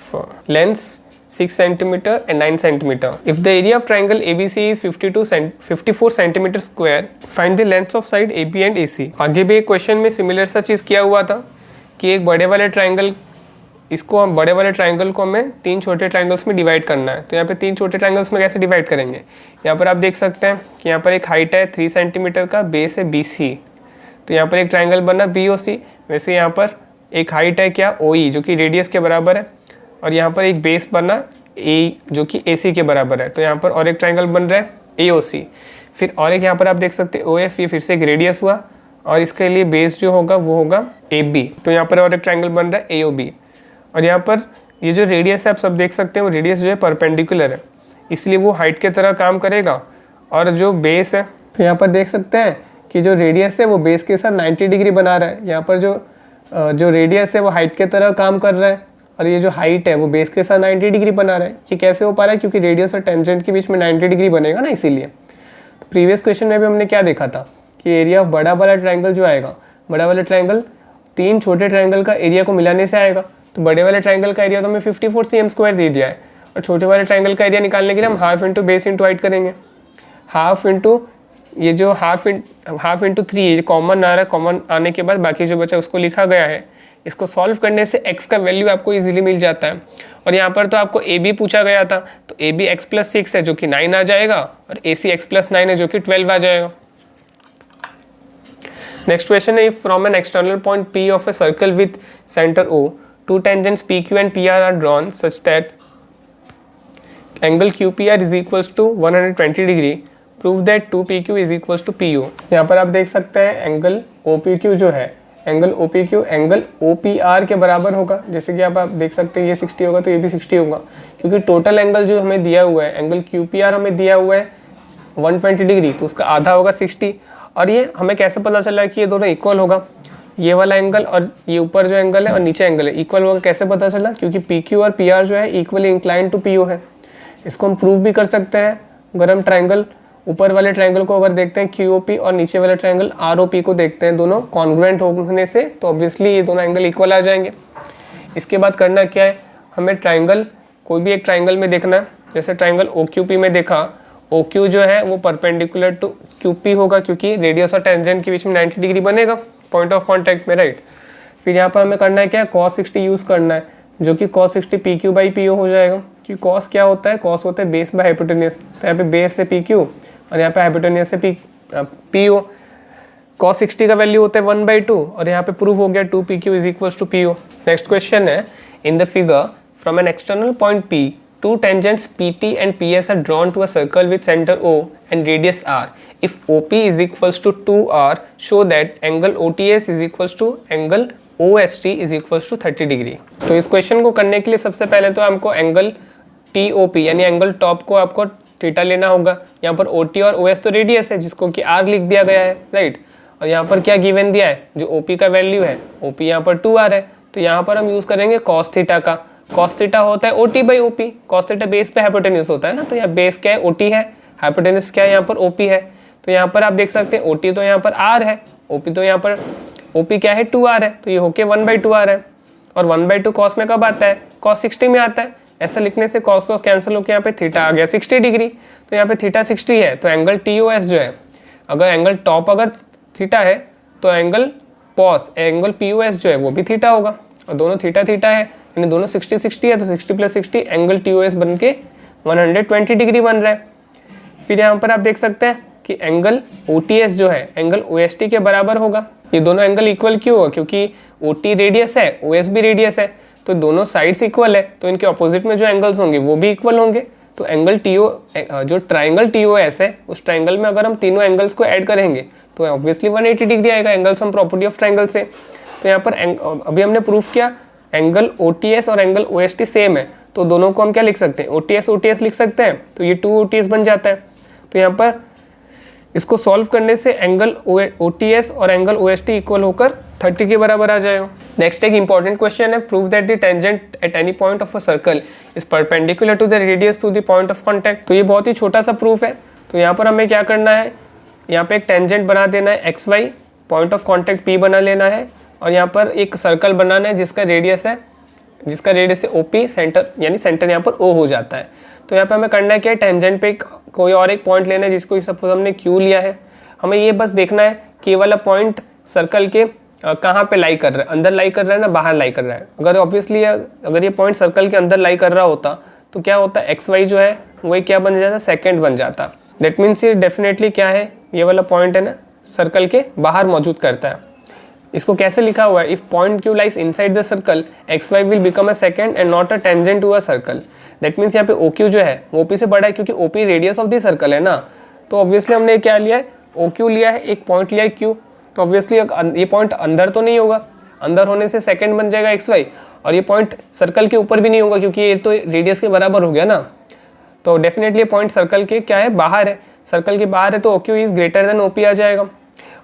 lengths 6 cm and 9 cm. If the area of triangle ABC is 54 cm square, find the lengths of side AB and AC. आगे भी एक question में similar सा चीज़ किया हुआ था कि एक बड़े वाले ट्राइंगल को हमें 3 छोटे ट्राइंगल्स में डिवाइड करना है। तो यहाँ पे 3 छोटे ट्राइंगल्स में कैसे डिवाइड करेंगे, यहाँ पर आप देख सकते हैं कि यहाँ पर एक हाइट है 3 सेंटीमीटर का, बेस है BC। तो यहाँ पर एक ट्राइंगल बना BOC, वैसे यहाँ पर एक हाइट है क्या OE जो कि रेडियस के बराबर है, और यहाँ पर एक बेस बना A जो कि AC के बराबर है। तो यहाँ पर और एक ट्राइंगल बन रहा है AOC, फिर और एक यहाँ पर आप देख सकते हैं OF, ये फिर से एक रेडियस हुआ और इसके लिए बेस जो होगा वो होगा AB। तो यहाँ पर और एक ट्राइंगल बन रहा है AOB, और यहाँ पर ये जो रेडियस है आप सब देख सकते हैं वो रेडियस जो है परपेंडिकुलर है, इसलिए वो हाइट के तरह काम करेगा। और जो बेस है, तो यहाँ पर देख सकते हैं कि जो रेडियस है वो बेस के साथ 90 डिग्री बना रहा है। यहाँ पर जो रेडियस है वो हाइट के तरह काम कर रहा है, और ये जो हाइट है वो बेस के साथ 90 डिग्री बना रहा है। ये कैसे हो पा रहा है, क्योंकि रेडियस और टेंजेंट के बीच में 90 डिग्री बनेगा ना, इसीलिए। तो प्रीवियस क्वेश्चन में भी हमने क्या देखा था कि एरिया ऑफ बड़ा वाला ट्राइंगल जो आएगा, बड़ा वाला ट्राइंगल 3 छोटे ट्राइंगल का एरिया को मिलाने से आएगा। तो बड़े वाले ट्राइंगल का एरिया तो हमें 54 cm स्क्वायर दे दिया है, और छोटे वाले ट्राइंगल का एरिया निकालने के लिए हम half into base into height करेंगे। हाफ इंटू ये जो हाफ इंटू 3 ये कॉमन आ रहा है, कॉमन आने के बाद बाकी जो बचा उसको लिखा गया है। इसको सॉल्व करने से x का वैल्यू आपको इजीली मिल जाता है। और यहाँ पर तो आपको ए बी पूछा गया था, तो ए बी एक्स प्लस 6 है जो कि 9 आ जाएगा, और ए सी एक्स प्लस 9 है जो कि 12 आ जाएगा। नेक्स्ट क्वेश्चन है, from an external point P of a circle with centre O, two tangents PQ and PR are drawn such that angle QPR is equals to 120 degree. Prove that 2PQ is equals to PO. यहाँ पर आप देख सकते हैं angle OPQ जो है, angle OPQ angle OPR के बराबर होगा। जैसे कि आप देख सकते हैं ये 60 होगा तो ये भी 60 होगा, क्योंकि टोटल एंगल जो हमें दिया हुआ है, एंगल QPR हमें दिया हुआ है 120 डिग्री, तो उसका आधा होगा 60। और ये हमें कैसे पता चला कि ये दोनों इक्वल होगा, ये वाला एंगल और ये ऊपर जो एंगल है और नीचे एंगल है इक्वल होगा। कैसे पता चला, क्योंकि PQ और PR जो है इक्वली इंक्लाइन टू PO है। इसको हम प्रूव भी कर सकते हैं अगर हम ट्राइंगल, ऊपर वाले ट्राइंगल को अगर देखते हैं QOP और नीचे वाले ट्राइंगल ROP को देखते हैं, दोनों कॉन्ग्रुएंट होने से, तो ऑब्वियसली ये दोनों एंगल इक्वल आ जाएंगे। इसके बाद करना क्या है, हमें ट्राइंगल कोई भी एक ट्राइंगल में देखना है। जैसे ट्राइंगल OQP में देखा, OQ जो है वो परपेंडिकुलर टू QP होगा, क्योंकि रेडियस और टेंजेंट के बीच में 90 डिग्री बनेगा पॉइंट ऑफ कांटेक्ट में, राइट। फिर यहाँ पर हमें करना है क्या, cos 60 यूज़ करना है, जो कि cos 60 PQ बाई PO हो जाएगा। कि cos क्या होता है, cos होता है बेस बाय हाइपोटेन्यूज। तो यहाँ पे बेस से PQ और यहाँ पे हाइपोटेन्यूज से PO। cos 60 का वैल्यू होता है 1/2, और यहाँ पे प्रूव हो गया 2PQ is equals to PO। Next question है, in the figure from an external point P, two tangents PT and PS are drawn to a circle with center O and radius R. If OP is equals to 2R, show that angle OTS is equals to angle OST is equals to 30 degree. तो इस question को करने के लिए सबसे पहले तो हमको एंगल TOP यानी एंगल टॉप को आपको थीटा लेना होगा। यहाँ पर OT और OS तो रेडियस है जिसको कि R लिख दिया गया है, राइट। और यहाँ पर क्या गिवन दिया है, जो OP का वैल्यू है, OP यहाँ पर 2R है, तो यहाँ पर हम यूज़ करेंगे cos थीटा का। cos थीटा होता है OT by OP, cos theta base पे हाइपोटेन्यूज होता है ना, तो यहाँ बेस क्या है OT है, हाइपोटेन्यूज क्या है यहाँ पर OP है। तो यहाँ पर आप देख सकते हैं OT तो यहाँ पर R है, OP तो यहाँ पर OP क्या है 2R है, तो ये होके 1/2R है। और 1/2 cos में कब आता है, cos 60 में आता है। ऐसा लिखने से cos cos कैंसिल होकर यहाँ पे थीटा आ गया 60 डिग्री, तो यहाँ पे थीटा 60 है, तो एंगल TOS जो है, अगर एंगल टॉप अगर थीटा है तो एंगल POS जो है वो भी थीटा होगा, और दोनों थीटा थीटा है, यानी दोनों 60 है, तो 60 + 60 एंगल TOS बन के 120 डिग्री बन रहा है। फिर यहाँ पर आप देख सकते हैं कि एंगल OTS जो है एंगल OST के बराबर होगा। ये दोनों एंगल इक्वल क्यों होगा, क्योंकि OT रेडियस है, OS भी रेडियस है, तो दोनों साइड्स इक्वल है, तो इनके ऑपोजिट में जो एंगल्स होंगे वो भी इक्वल होंगे। तो एंगल जो ट्राइंगल TOS है, उस ट्राइंगल में अगर हम तीनों एंगल्स को ऐड करेंगे तो ऑब्वियसली 180 डिग्री आएगा, angle sum property of triangle से। तो यहाँ पर अभी हमने प्रूफ किया एंगल OTS और एंगल OST सेम है, तो दोनों को हम क्या लिख सकते हैं, OTS लिख सकते हैं, तो ये 2 OTS बन जाता है। तो यहाँ पर इसको सॉल्व करने से एंगल OTS और एंगल OST इक्वल होकर 30 के बराबर आ जाएगा। नेक्स्ट एक इंपॉर्टेंट क्वेश्चन है, prove that the tangent at any point of a circle is perpendicular to the radius to the point of contact. तो ये बहुत ही छोटा सा प्रूफ है। तो यहाँ पर हमें क्या करना है, यहाँ पे एक टेंजेंट बना देना है XY, point of contact P बना लेना है, और यहाँ पर एक सर्कल बनाना है जिसका रेडियस है OP, सेंटर यानी सेंटर यहाँ पर O हो जाता है। तो यहाँ पे हमें करना है क्या, टेंजेंट पे कोई और एक पॉइंट लेना है जिसको सपोज हमने Q लिया है। हमें ये बस देखना है कि ये वाला पॉइंट सर्कल के कहाँ पे लाई कर रहा है, अंदर लाई कर रहा है ना बाहर लाई कर रहा है। अगर ऑब्वियसली अगर ये पॉइंट सर्कल के अंदर लाई कर रहा होता तो क्या होता, XY जो है वही क्या बन जाता, सेकेंड बन जाता। दैट मीन्स ये डेफिनेटली क्या है, ये वाला पॉइंट है ना सर्कल के बाहर मौजूद करता है। इसको कैसे लिखा हुआ है, if point Q lies inside the circle XY will become a secant and not a tangent to a circle. That means यहाँ पे OQ जो है वो OP से बड़ा है, क्योंकि OP radius of the circle है ना। तो ऑब्वियसली हमने क्या लिया है, OQ लिया है, एक पॉइंट लिया है Q। तो ऑब्वियसली ये पॉइंट अंदर तो नहीं होगा, अंदर होने से सेकेंड बन जाएगा XY, और ये पॉइंट सर्कल के ऊपर भी नहीं होगा क्योंकि ये तो रेडियस के बराबर हो गया ना। तो डेफिनेटली पॉइंट सर्कल के क्या है, बाहर है, सर्कल के बाहर है, तो OQ is greater than OP आ जाएगा।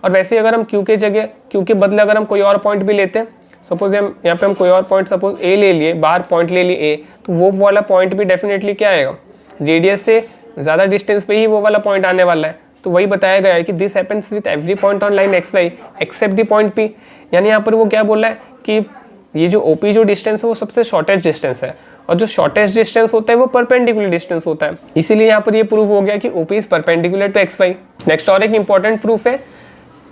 और वैसे अगर हम Q के जगह, Q के बदले अगर हम कोई और पॉइंट भी लेते हैं, सपोज हम यहाँ पे हम कोई और पॉइंट सपोज A ले लिए, बाहर पॉइंट ले लिए A, तो वो वाला पॉइंट भी डेफिनेटली क्या आएगा, रेडियस से ज़्यादा डिस्टेंस पे ही वो वाला पॉइंट आने वाला है। तो वही बताया गया है कि this happens with every point on line XY except the point P। यानी यहाँ पर वो क्या बोल रहा है कि ये जो OP जो डिस्टेंस है वो सबसे शॉर्टेस्ट डिस्टेंस है, और जो शॉर्टेस्ट डिस्टेंस होता है वो परपेंडिकुलर डिस्टेंस होता है। इसीलिए यहाँ पर ये प्रूफ हो गया कि OP is perpendicular to XY। Next और एक इंपॉर्टेंट प्रूफ है,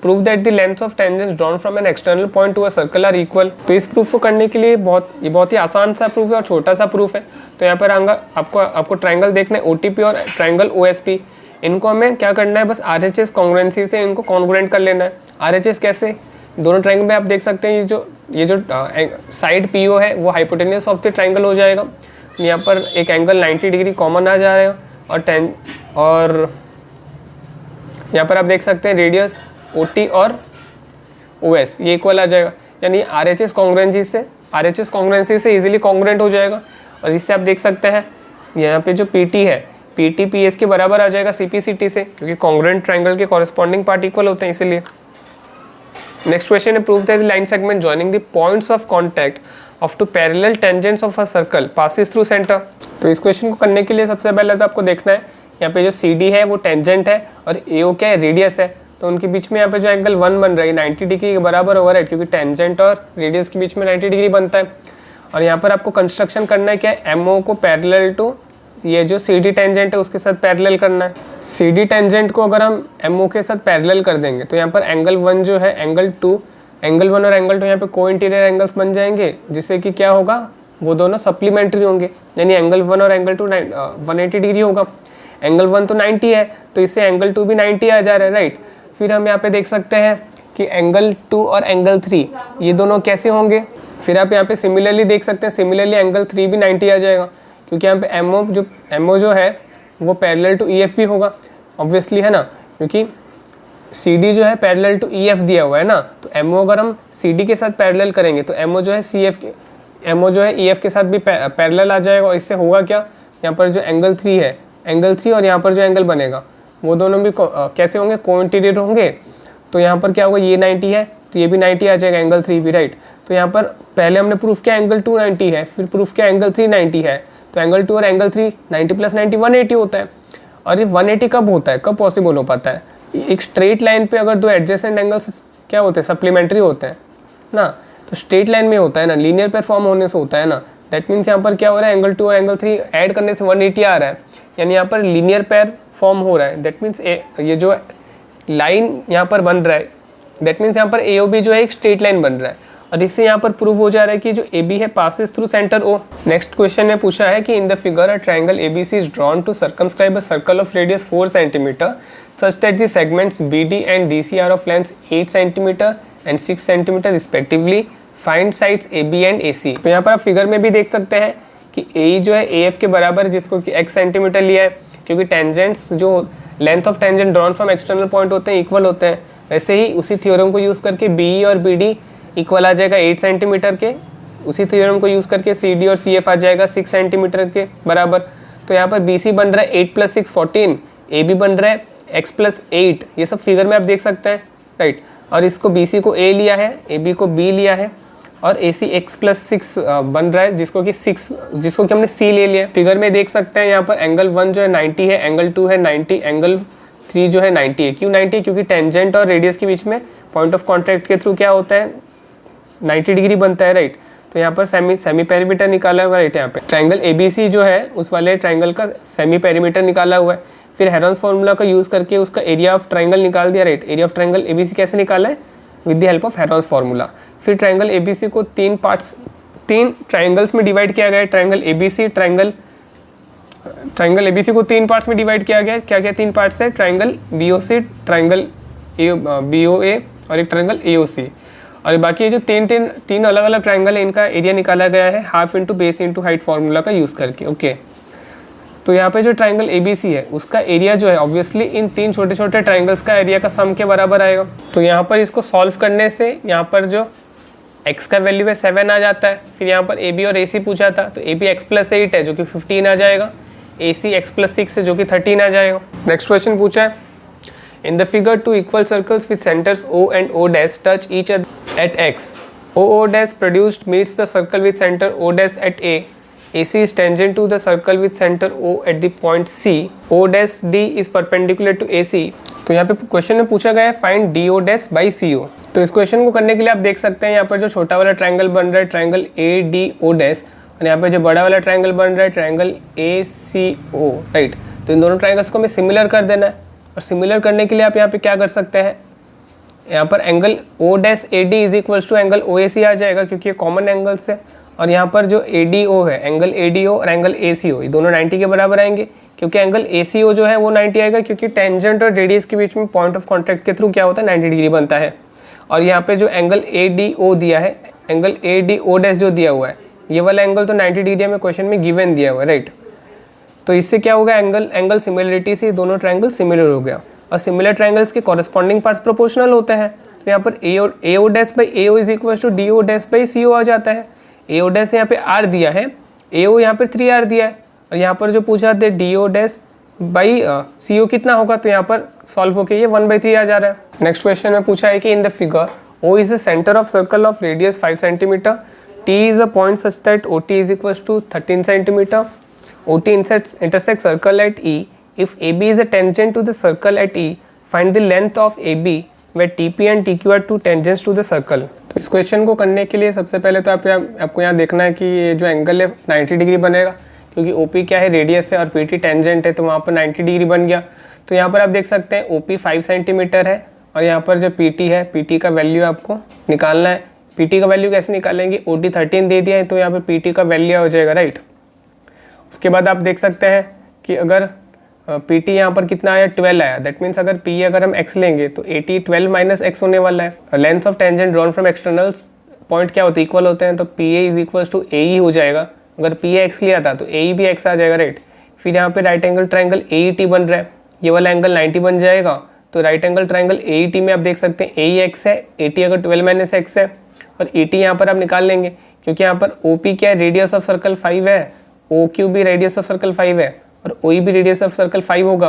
proof that the length of tangents drawn from an external point to a circle are equal. तो इस प्रूफ को करने के लिए ये बहुत ही आसान सा प्रूफ है और छोटा सा प्रूफ है। तो यहाँ पर आपको ट्रायंगल देखना है OTP और ट्रायंगल OSP। इनको हमें क्या करना है, बस RHS कॉन्ग्रुएंसी से इनको कॉन्ग्रुएंट कर लेना है। RHS कैसे, दोनों ट्रायंगल में आप देख सकते हैं ये जो साइड PO है वो हाइपोटेन्यूस ऑफ द ट्रायंगल हो जाएगा। यहाँ पर एक एंगल 90 डिग्री कॉमन आ जाएगा, और यहाँ पर आप देख सकते हैं रेडियस OT और OS ये इक्वल आ जाएगा। यानी RHS कॉन्ग्रुएंसी से इजीली कॉन्ग्रुएंट हो जाएगा। और इससे आप देख सकते हैं यहाँ पे जो PT है, PT PS के बराबर आ जाएगा CP CT से, क्योंकि कॉन्ग्रुएंट ट्रायंगल के कॉरेस्पॉन्डिंग पार्ट इक्वल होते हैं इसीलिए। नेक्स्ट क्वेश्चन है, prove that the line segment joining the points of contact of two parallel tangents of a circle passes through centre. तो इस क्वेश्चन को करने के लिए सबसे पहले तो आपको देखना है यहाँ पे जो CD है वो टेंजेंट है और AO क्या है, रेडियस है। तो उनके बीच में यहाँ पे जो एंगल 1 बन रहा है 90 डिग्री के बराबर ओवर है, क्योंकि टेंजेंट और रेडियस के बीच में 90 डिग्री बनता है। और यहाँ पर आपको कंस्ट्रक्शन करना है क्या है, MO को पैरेलल टू ये जो CD टेंजेंट है उसके साथ पैरेलल करना है। CD टेंजेंट को अगर हम MO के साथ पैरेलल कर देंगे तो यहाँ पर एंगल 1 जो है एंगल 1 और एंगल 2 यहाँ पे को इंटीरियर एंगल्स बन जाएंगे, जिससे कि क्या होगा, वो दोनों सप्लीमेंट्री होंगे। यानी एंगल 1 और एंगल 2 180 डिग्री होगा। एंगल 1 तो 90 है, तो इससे एंगल 2 भी 90 आ जा रहा है, राइट। फिर हम यहाँ पे देख सकते हैं कि एंगल 2 और एंगल 3 ये दोनों कैसे होंगे। फिर आप यहाँ पे सिमिलरली देख सकते हैं, सिमिलरली एंगल 3 भी 90 आ जाएगा, क्योंकि यहाँ पे MO जो है वो पैरेलल टू EF भी होगा, ऑब्वियसली है ना, क्योंकि CD जो है पैरेलल टू EF दिया हुआ है ना। तो MO अगर हम CD के साथ पैरेलल करेंगे तो MO जो है EF के साथ भी पैरेलल आ जाएगा। और इससे होगा क्या, यहाँ पर जो एंगल 3 है, एंगल 3 और यहाँ पर जो एंगल बनेगा वो दोनों भी कैसे होंगे, को इंटीरियर होंगे। तो यहाँ पर क्या होगा, ये 90 है तो ये भी 90 आ जाएगा, एंगल 3 भी, राइट। तो यहाँ पर पहले हमने प्रूफ किया एंगल 2 90 है, फिर प्रूफ किया एंगल 3 90 है। तो एंगल 2 और एंगल 3 90 + 90 180 होता है। और ये 180 कब होता है, कब पॉसिबल हो पाता है, एक स्ट्रेट लाइन पे अगर दो एडजेसेंट एंगल्स क्या होते हैं, सप्लीमेंट्री होते हैं ना। तो स्ट्रेट लाइन में होता है ना, लीनियर पेयर फॉर्म होने से होता है ना। दैट मीन्स यहाँ पर क्या हो रहा है, एंगल 2 और एंगल 3 ऐड करने से 180 आ रहा है, यानी यहाँ पर लीनियर पेयर फॉर्म हो रहा है। दैट मीन्स ये जो लाइन यहाँ पर बन रहा है, दैट मीन्स यहाँ पर AOB जो है एक स्ट्रेट लाइन बन रहा है। और इससे यहाँ पर प्रूव हो जा रहा है कि जो AB है passes through centre O। Next question ने पूछा है कि in the figure a triangle ABC is drawn to circumscribe a circle of radius 4 centimetre such that the segments BD and DC are of length 8 centimetre and 6 centimetre respectively. Find sides AB and AC। तो यहाँ पर आप figure में भी देख सकते हैं कि AE जो है AF के बराबर है, जिसको कि x सेंटीमीटर लिया है, क्योंकि टेंजेंट्स जो length of tangent drawn from external point होते हैं इक्वल होते हैं। वैसे ही उसी थ्योरम को यूज़ करके BE और BD इक्वल आ जाएगा 8 सेंटीमीटर के उसी थ्योरम को यूज़ करके सी डी और सी एफ आ जाएगा 6 सेंटीमीटर के बराबर। तो यहाँ पर बी सी बन रहा है 8 + 6 14, ए बी बन रहा है x + 8, ये सब फिगर में आप देख सकते हैं, राइट। और इसको बी सी को ए लिया है, ए बी को बी लिया है, और ए सी x + 6 बन रहा है, जिसको कि हमने सी ले लिया। फिगर में देख सकते हैं यहाँ पर एंगल 1 जो है 90 है, एंगल 2 है 90, एंगल 3 जो है 90 है। क्यों 90? क्योंकि टेंजेंट और रेडियस के बीच में पॉइंट ऑफ कॉन्टैक्ट के थ्रू क्या होता है, 90 डिग्री बनता है, राइट। तो यहाँ पर सेमी पेरीमीटर निकाला हुआ है, राइट। यहाँ पे ट्रायंगल ABC जो है उस वाले ट्रायंगल का सेमी पेरीमीटर निकाला हुआ है। फिर हेरोन्स फार्मूला का यूज़ करके उसका एरिया ऑफ ट्रायंगल निकाल दिया, right. Area of triangle ABC कैसे निकाला है? With the help of Heron's formula. फिर ट्रायंगल ABC को 3 ट्रायंगल्स में डिवाइड किया गया है। ट्रायंगल ABC को 3 पार्ट्स में डिवाइड किया गया है। क्या क्या 3 पार्ट्स है? ट्रायंगल BOC, ट्रायंगल BOA और एक ट्रायंगल AOC। और बाकी ये जो तीन अलग अलग ट्रायंगल है, इनका एरिया निकाला गया है half into base into height formula का यूज़ करके, ओके। तो यहाँ पे जो ट्रायंगल ABC है उसका एरिया जो है ऑब्वियसली इन 3 छोटे छोटे ट्रायंगल्स का एरिया का सम के बराबर आएगा। तो यहाँ पर इसको सॉल्व करने से यहाँ पर जो x का वैल्यू है 7 आ जाता है। फिर यहाँ पर AB और AC पूछा था, तो AB x + 8 है जो कि 15 आ जाएगा, AC x + 6 है जो कि 13 आ जाएगा। नेक्स्ट क्वेश्चन पूछा है, in the figure 2 equal circles with centres O and O' touch each other at x. O' produced meets the circle with center O' at A. AC is tangent to the circle with center O at the point C. O' is perpendicular to AC. तो यहाँ पे question में पूछा गया है find DO' by CO। तो इस question को करने के लिए आप देख सकते हैं यहाँ पर जो छोटा वाला ट्रायंगल बन रहा है ट्रायंगल ADO' और यहाँ पे जो बड़ा वाला ट्रायंगल बन रहा है ट्रायंगल ACO, राइट। तो इन दोनों ट्रायंगल्स को हमें सिमिलर कर देना है, और सिमिलर करने के लिए आप यहाँ पे क्या कर सकते हैं, यहाँ पर angle O'AD is equals to angle OAC आ जाएगा क्योंकि ये कॉमन एंगल्स है। और यहाँ पर जो ADO है, एंगल ADO और एंगल ACO, ये दोनों 90 के बराबर आएंगे क्योंकि एंगल ACO जो है वो 90 आएगा क्योंकि टेंजेंट और रेडियस के बीच में पॉइंट ऑफ कॉन्टैक्ट के थ्रू क्या होता है 90 डिग्री बनता है। और यहाँ पे जो एंगल ADO दिया है, एंगल ADO' जो दिया हुआ है, ये वाला एंगल तो 90 डिग्री में क्वेश्चन में गिवन दिया हुआ है, राइट। तो इससे क्या होगा, एंगल सिमिलरिटी से दोनों ट्रायंगल सिमिलर हो गया, और सिमिलर ट्रायंगल्स के कॉरेस्पॉन्डिंग पार्ट्स प्रोपोर्शनल होते हैं। तो यहाँ पर AO' by AO is equal to DO' by CO आ जाता है। AO' यहाँ पे R दिया है, AO यहाँ पर 3R दिया है, और यहाँ पर जो पूछा था DO' by CO कितना होगा, तो यहाँ पर सॉल्व होके ये 1/3 आ जा रहा है। नेक्स्ट क्वेश्चन में पूछा है कि in the figure O is the centre of circle of radius 5 centimetre, T is a point such that OT is equal to 13 centimetre, OT intersects circle at E. If AB is a tangent to the circle at E, find the length of AB where TP and TQ are two tangents to the circle. तो इस question को करने के लिए सबसे पहले तो आपको यहाँ देखना है कि ये जो एंगल है 90 डिग्री बनेगा क्योंकि OP क्या है, रेडियस है, और PT टेंजेंट है, तो वहाँ पर 90 डिग्री बन गया। तो यहाँ पर आप देख सकते हैं OP 5 सेंटीमीटर है, और यहाँ पर जो PT है, PT का वैल्यू आपको निकालना है। PT का वैल्यू कैसे निकालेंगे, OT 13 दे दिया है तो यहाँ पर PT का वैल्यू हो जाएगा, राइट। उसके बाद आप देख सकते हैं कि अगर PT यहाँ पर कितना आया, 12 आया, दैट मीन्स अगर P अगर हम x लेंगे तो 80 12 - x होने वाला है। Length of tangent drawn from externals point क्या होते हैं, इक्वल होते हैं, तो PA is equal to AE हो जाएगा। अगर PA x लिया था तो AE भी x आ जाएगा, राइट। फिर यहाँ पे राइट एंगल ट्रायंगल AET बन रहा है, ये वाला एंगल 90 बन जाएगा। तो राइट एंगल ट्रायंगल AET में आप देख सकते हैं AE x है, AT अगर 12 - x है, और ET यहाँ पर आप निकाल लेंगे क्योंकि यहाँ पर OP क्या है, रेडियस ऑफ सर्कल 5 है, OQ भी रेडियस ऑफ सर्कल 5 है, और OE भी रेडियस ऑफ सर्कल 5 होगा।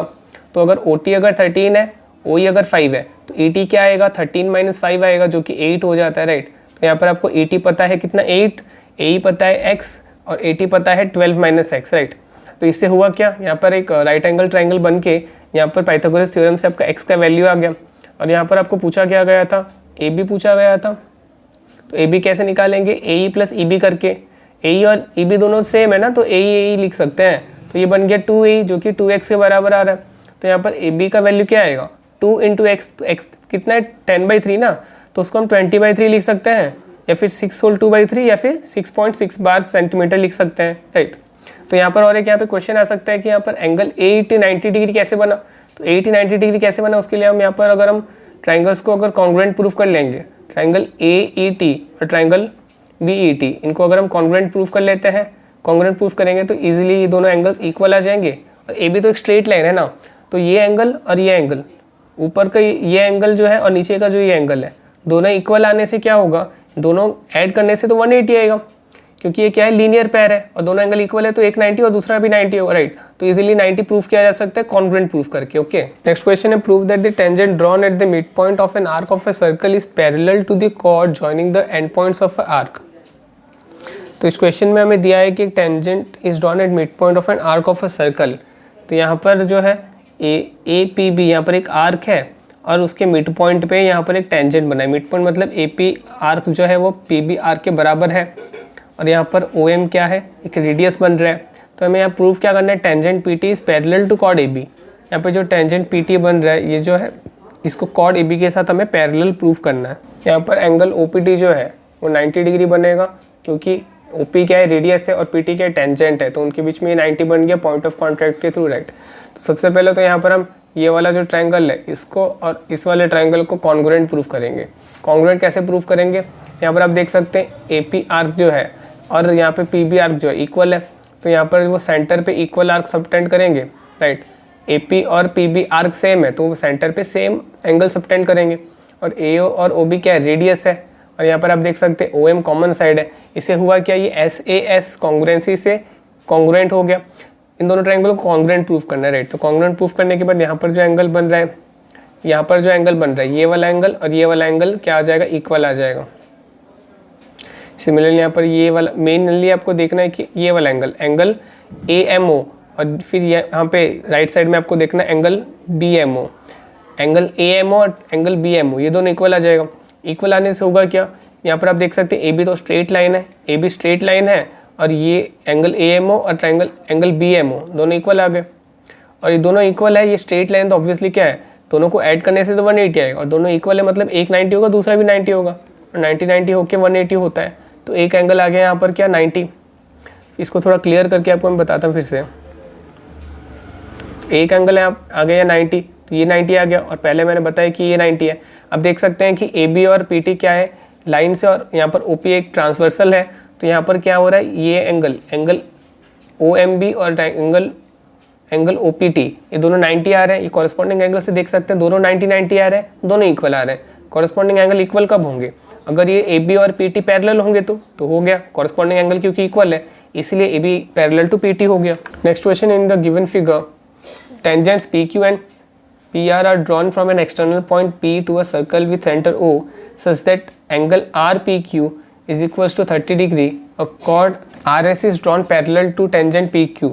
तो अगर OT अगर 13 है, OE अगर 5 है, तो ET क्या आएगा, 13 - 5 आएगा जो कि 8 हो जाता है, राइट। तो यहाँ पर आपको ET पता है कितना, 8, AE पता है x, और AT पता है 12 - x, राइट। तो इससे हुआ क्या, यहाँ पर एक राइट एंगल ट्रायंगल बन के यहाँ पर पाइथागोरस थ्योरम से आपका x का वैल्यू आ गया। और यहाँ पर आपको पूछा क्या गया था, AB पूछा गया था। तो AB कैसे निकालेंगे, AE + EB करके, AE और EB दोनों सेम है ना, तो AE लिख सकते हैं। तो ये बन गया 2AE जो कि 2x के बराबर आ रहा है। तो यहाँ पर AB का वैल्यू क्या आएगा, 2 × x, तो x कितना है 10/3 ना, तो उसको हम 20/3 लिख सकते हैं, या फिर 6 होल 2/3, या फिर 6.6 बार सेंटीमीटर लिख सकते हैं, राइट। तो यहाँ पर और एक यहाँ पे क्वेश्चन आ सकता है कि यहाँ पर एंगल AET 90 डिग्री कैसे बना। तो AET 90 डिग्री कैसे बना, उसके लिए हम यहाँ पर अगर हम ट्राइंगल्स को अगर कॉन्ग्रुएंट प्रूफ कर लेंगे, ट्राइंगल AET और ट्राइंगल BET, इनको अगर हम कॉन्ग्रुएंट प्रूफ कर लेते हैं, कॉन्ग्रुएंट प्रूफ करेंगे तो इजीली ये दोनों एंगल इक्वल आ जाएंगे। और AB तो एक स्ट्रेट लाइन है ना, तो ये एंगल और ये एंगल, ऊपर का ये एंगल जो है और नीचे का जो ये एंगल है, दोनों इक्वल आने से क्या होगा, दोनों ऐड करने से तो 180 आएगा। क्योंकि ये क्या है, लीनियर पेयर है और दोनों एंगल इक्वल है, तो एक 90 और दूसरा भी 90 होगा, राइट। तो इजीली 90 प्रूफ किया जा सकता है कॉन्ग्रुएंट प्रूफ करके। ओके, नेक्स्ट क्वेश्चन है, prove that the tangent drawn at the mid point of an arc of a circle is parallel to the chord joining the end points of a arc. तो इस क्वेश्चन में हमें दिया है कि tangent is drawn at mid point of an arc of a circle. तो यहाँ पर जो है ए पी बी, यहाँ पर एक आर्क है और उसके मिड पॉइंट पे यहाँ पर एक टेंजेंट बना है। मिड पॉइंट मतलब ए पी आर्क जो है वो पी बी आर्क के बराबर है और यहाँ पर ओ एम क्या है, एक रेडियस बन रहा है। तो हमें यहाँ प्रूफ क्या करना है, tangent P T is parallel to chord A B. यहाँ पर जो टेंजेंट पी टी बन रहा है ये जो है, इसको कॉर्ड ए बी के साथ हमें पैरेलल प्रूफ करना है। यहाँ पर एंगल ओ पी टी जो है वो 90 डिग्री बनेगा, क्योंकि ओ पी क्या है, रेडियस है, और पी टी क्या है, टेंजेंट है, तो उनके बीच में ये 90 बन गया पॉइंट ऑफ कॉन्टैक्ट के थ्रू, राइट। तो सबसे पहले तो यहाँ पर हम ये वाला जो ट्रायंगल है इसको और इस वाले ट्रायंगल को कॉन्ग्रुएंट प्रूफ करेंगे। कॉन्ग्रुएंट कैसे प्रूफ करेंगे, यहाँ पर आप देख सकते हैं ए पी आर्क जो है और यहाँ पे पी बी आर्क जो है इक्वल है, तो यहाँ पर वो सेंटर पे इक्वल आर्क सबटेंड करेंगे, राइट। ए पी और पी बी आर्क सेम है तो वो सेंटर पे सेम एंगल सबटेंड करेंगे, और ए ओ और ओ बी क्या है, रेडियस है, और यहाँ पर आप देख सकते हैं ओ एम कॉमन साइड है। इससे हुआ क्या, ये एस ए एस कॉन्ग्रुएंसी से कॉन्ग्रुएंट हो गया। इन दोनों ट्रायंगल को कॉन्ग्रुएंट प्रूफ करना है, राइट। तो कॉन्ग्रुएंट प्रूफ करने के बाद यहाँ पर जो एंगल बन रहा है, यहाँ पर जो एंगल बन रहा है ये वाला एंगल और ये वाला एंगल क्या आ जाएगा, इक्वल आ जाएगा। सिमिलरली यहाँ पर ये वाला मेनली आपको देखना है कि ये वाला एंगल ए एम ओ, और फिर यहाँ पे राइट साइड में आपको देखना है angle B M O. Angle A M O और एंगल बी एम ओ ये दोनों इक्वल आ जाएगा। इक्वल आने से होगा क्या, यहाँ पर आप देख सकते हैं ए बी तो स्ट्रेट लाइन है, ए बी स्ट्रेट लाइन है, और ये एंगल ए एम ओ और triangle angle B M O दोनों इक्वल आ गए। और ये दोनों इक्वल है, ये स्ट्रेट लाइन तो ऑब्वियसली क्या है, दोनों को ऐड करने से तो 180 आएगा, और दोनों इक्वल है मतलब एक 90 होगा दूसरा भी 90 होगा, और 90 होके 180 होता है। तो एक एंगल आ गया यहाँ पर क्या, 90। इसको थोड़ा क्लियर करके आपको मैं बताता हूँ फिर से। एक एंगल है आ गया 90, तो ये 90 आ गया, और पहले मैंने बताया कि ये 90 है। अब देख सकते हैं कि ए बी और पी टी क्या है, लाइन से, और यहाँ पर ओ पी एक ट्रांसवर्सल है, तो यहाँ पर क्या हो रहा है, ये एंगल ओ एम बी और एंगल ओ पी टी ये दोनों 90 आ रहे हैं। ये कॉरेस्पॉन्डिंग एंगल से देख सकते हैं दोनों 90 आ रहे हैं, दोनों इक्वल आ रहे हैं। कॉरेस्पॉन्डिंग एंगल इक्वल कब होंगे, अगर ये ए बी और पी टी पैरेलल होंगे तो हो गया कॉरेस्पॉन्डिंग एंगल, क्योंकि इक्वल है इसलिए A B parallel to P T हो गया। Next question, in the given figure tangents P Q and P R are drawn from an external point P to a circle with centre O such that angle R P Q is equals to 30 degree. A chord RS is drawn parallel to tangent PQ.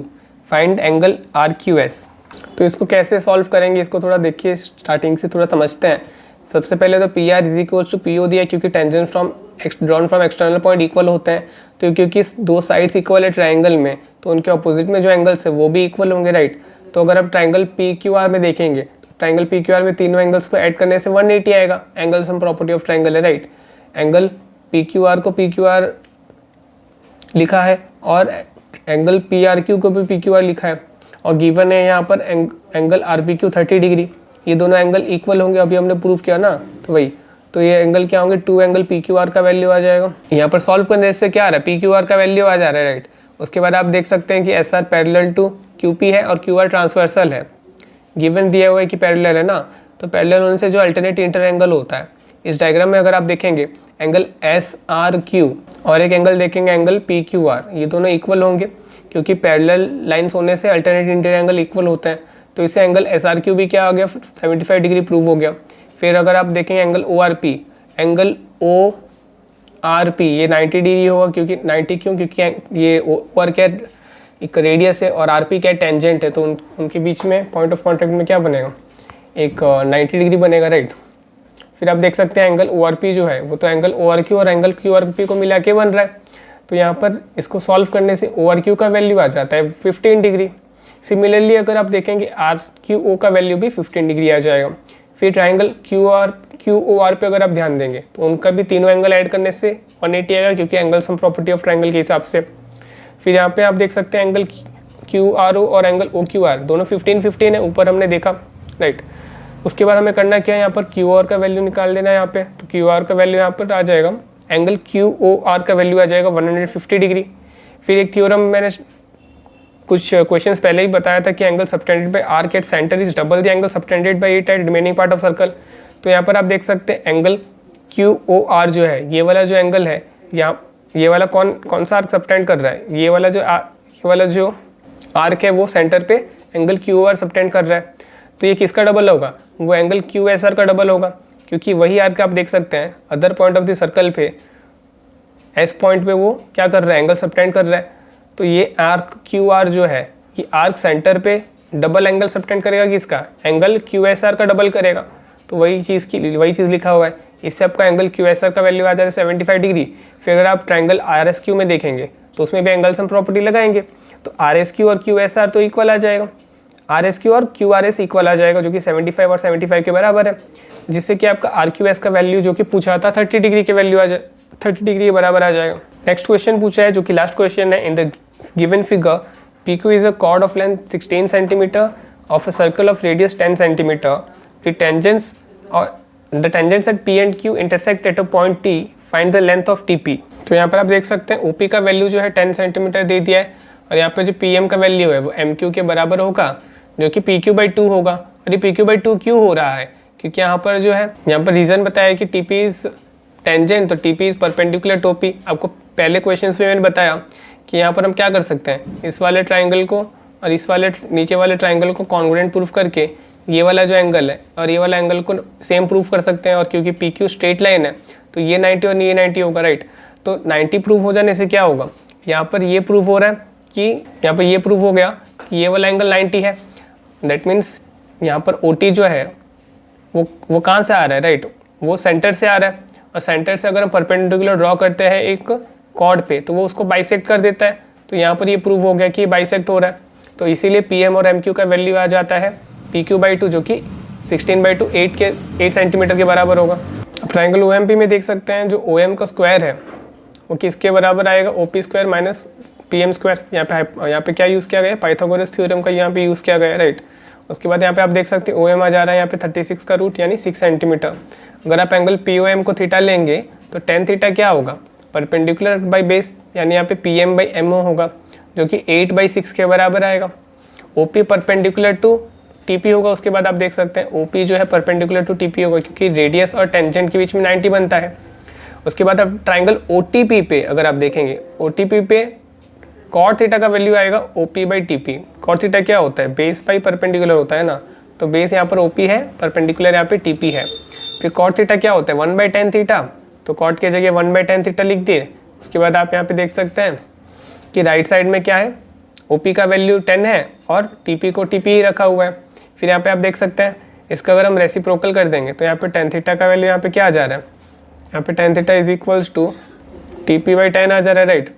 Find angle RQS. तो इसको कैसे solve करेंगे, इसको थोड़ा देखिए, starting से थोड़ा समझते हैं। सबसे पहले तो P R is equals to P O दिया, क्योंकि tangent from drawn from external point equal होते हैं, तो क्योंकि दो साइड्स इक्वल है ट्राइंगल में, तो उनके ऑपोजिट में जो एंगल्स है वो भी इक्वल होंगे, राइट। तो अगर आप ट्राइंगल पी क्यू आर में देखेंगे तो ट्राइंगल पी क्यू आर में तीनों एंगल्स को ऐड करने से 180 आएगा। Angle sum property of triangle है, right. Angle P Q R को पी क्यू आर लिखा है और एंगल पी आर क्यू को भी पी क्यू आर लिखा है, और गिवन है यहाँ पर angle R P Q 30 degree. ये दोनों एंगल इक्वल होंगे, अभी हमने प्रूफ किया ना, तो वही, तो ये एंगल क्या होंगे, 2 एंगल पी क्यू आर का वैल्यू आ जाएगा। यहाँ पर सॉल्व करने से क्या आ रहा है, पी क्यू आर का वैल्यू आ जा रहा है, राइट। उसके बाद आप देख सकते हैं कि S R parallel to Q P है और क्यू आर ट्रांसवर्सल है। गिवन दिया हुआ है कि पैरेलल है ना, तो पैरेलल होने से जो अल्टरनेट इंटर एंगल होता है, इस डायग्राम में अगर आप देखेंगे एंगल एस आर क्यू और एक एंगल देखेंगे एंगल पी क्यू आर, ये दोनों इक्वल होंगे, क्योंकि पैरेलल लाइंस होने से अल्टरनेट इंटर एंगल इक्वल होता है। तो इससे एंगल एस आर क्यू भी क्या आ गया, 75 डिग्री प्रूव हो गया। फिर अगर आप देखेंगे angle O R P, angle O R P ये 90 डिग्री होगा, क्योंकि 90 क्यों, क्योंकि ये ओ आर क्या एक रेडियस है और आर पी क्या टेंजेंट है, तो उनके बीच में पॉइंट ऑफ कॉन्टैक्ट में क्या बनेगा, एक 90 डिग्री बनेगा, राइट। फिर आप देख सकते हैं एंगल ओ आर पी जो है वो तो एंगल ओ आर क्यू और एंगल क्यू आर पी को मिला के बन रहा है, तो यहाँ पर इसको सॉल्व करने से ओ आर क्यू का वैल्यू आ जाता है 15 डिग्री। सिमिलरली अगर आप देखेंगे आर क्यू ओ का वैल्यू भी 15 डिग्री आ जाएगा। फिर ट्राइंगल क्यू ओ आर पे अगर आप ध्यान देंगे तो उनका भी तीनों एंगल ऐड करने से 180 आएगा, क्योंकि angle sum property of triangle के हिसाब से। फिर यहाँ पे आप देख सकते हैं एंगल क्यू आर ओ और एंगल ओ क्यू आर दोनों 15-15 है, ऊपर हमने देखा, राइट। उसके बाद हमें करना क्या है, यहाँ पर क्यू आर का वैल्यू निकाल देना है यहाँ पे, तो क्यू आर का वैल्यू यहाँ पर आ जाएगा, एंगल क्यू ओ आर का वैल्यू आ जाएगा 150 डिग्री। फिर एक थ्योरम मैंने कुछ क्वेश्चंस पहले ही बताया था कि angle subtended bye arc at centre is double the angle subtended bye it at remaining part of circle. तो यहाँ पर आप देख सकते हैं एंगल क्यू ओ आर जो है, ये वाला जो एंगल है यहाँ ये वाला कौन सा आर्क सबटेंड कर रहा है, ये वाला जो आर्क है वो सेंटर पे एंगल क्यू आर सबटेंड कर रहा है। तो ये किसका डबल होगा, वो एंगल क्यू एस आर का डबल होगा, क्योंकि वही आर्क आप देख सकते हैं other point of the circle पे एस पॉइंट पे वो क्या कर रहा है, एंगल सबटेंड कर रहा है। तो ये आर्क क्यू आर जो है, ये आर्क सेंटर पे डबल एंगल सबटेंड करेगा, किसका, एंगल क्यू एस आर का डबल करेगा। तो वही चीज़ लिखा हुआ है। इससे आपका एंगल क्यू एस आर का वैल्यू आ जाएगा 75 डिग्री। फिर अगर आप ट्राइंगल आर एस क्यू में देखेंगे तो उसमें भी एंगल सम प्रॉपर्टी लगाएंगे, तो आर एस क्यू और क्यू एस आर तो इक्वल आ जाएगा, आर एस क्यू और क्यू आर एस इक्वल आ जाएगा, जो कि 75 और 75 के बराबर है। जिससे कि आपका आर क्यू एस का वैल्यू जो कि पूछा था 30 डिग्री के वैल्यू 30 डिग्री के बराबर आ जाएगा। नेक्स्ट क्वेश्चन पूछा है जो कि लास्ट क्वेश्चन है। In the given figure P Q is a cord of length 16 centimetre of a circle of radius 10 centimetre. The tangents at P and Q intersect at a point T. Find the length of TP. तो यहाँ पर आप देख सकते हैं OP का value जो है 10 सेंटीमीटर दे दिया है, और यहाँ पर जो PM का वैल्यू है वो MQ के बराबर होगा, जो कि PQ/2 होगा। और ये PQ/2 क्यों हो रहा है, क्योंकि यहाँ पर जो है, यहाँ पर रीज़न बताया कि TP इज टेंजेंट, तो TP is perpendicular to OP। आपको पहले क्वेश्चन में मैंने बताया कि यहाँ पर हम क्या कर सकते हैं, इस वाले ट्राइंगल को और इस वाले नीचे वाले ट्राइंगल को कॉन्ग्रुएंट प्रूफ करके ये वाला जो एंगल है और ये वाला एंगल को सेम प्रूफ कर सकते हैं। और क्योंकि PQ स्ट्रेट लाइन है तो ये 90 और ये 90 होगा, राइट। तो 90 प्रूफ हो जाने से क्या होगा, यहाँ पर ये प्रूफ हो रहा है कि यहाँ पर ये प्रूफ हो गया कि ये वाला एंगल 90 है। दैट मीन्स यहाँ पर OT जो है वो कहाँ से आ रहा है, राइट, वो सेंटर से आ रहा है। और सेंटर से अगर हम परपेंडिकुलर ड्रॉ करते हैं एक कॉर्ड पे तो वो उसको बाइसेक्ट कर देता है। तो यहाँ पर ये प्रूफ हो गया कि बाइसेक्ट हो रहा है। तो इसीलिए PM और MQ का वैल्यू आ जाता है PQ/2, जो कि 16/2 8 सेंटीमीटर के बराबर होगा। अब ट्राइंगल OMP में देख सकते हैं जो OM का स्क्वायर है वो किसके बराबर आएगा, OP square minus PM square. यहाँ पे क्या यूज़ किया गया, पाइथागोरस थ्योरम का यहाँ पे यूज़ किया गया, राइट। उसके बाद यहाँ पे आप देख सकते हैं OM आ जा रहा है यहाँ पे 36 का रूट यानी 6 सेंटीमीटर। अगर आप एंगल POM को थीटा लेंगे तो tan थीटा क्या होगा, परपेंडिकुलर बाई बेस, यानी यहाँ पे PM/MO होगा, जो कि 8/6 के बराबर आएगा। OP परपेंडिकुलर टू TP होगा। उसके बाद आप देख सकते हैं OP जो है परपेंडिकुलर टू TP होगा, क्योंकि रेडियस और टेंजेंट के बीच में 90 बनता है। उसके बाद आप ट्राइंगल OTP पे अगर आप देखेंगे, OTP पे कॉट थीटा का वैल्यू आएगा OP/TP। कॉट थीटा क्या होता है, बेस बाई परपेंडिकुलर होता है ना, तो बेस यहाँ पर OP है, परपेंडिकुलर यहाँ पे TP है। फिर कॉट थीटा क्या होता है, 1/tan थीटा, तो कॉट की जगह 1/tan थीटा लिख दिए। उसके बाद आप यहाँ पे देख सकते हैं कि राइट साइड में क्या है, OP का वैल्यू 10 है और TP को TP ही रखा हुआ है। फिर यहाँ पे आप देख सकते हैं इसका अगर हम रेसिप्रोकल कर देंगे तो यहाँ पे tan थीटा का वैल्यू यहाँ पे क्या आ जा रहा है, यहाँ पे tan theta is equals to TP/10 आ जा रहा है, राइट।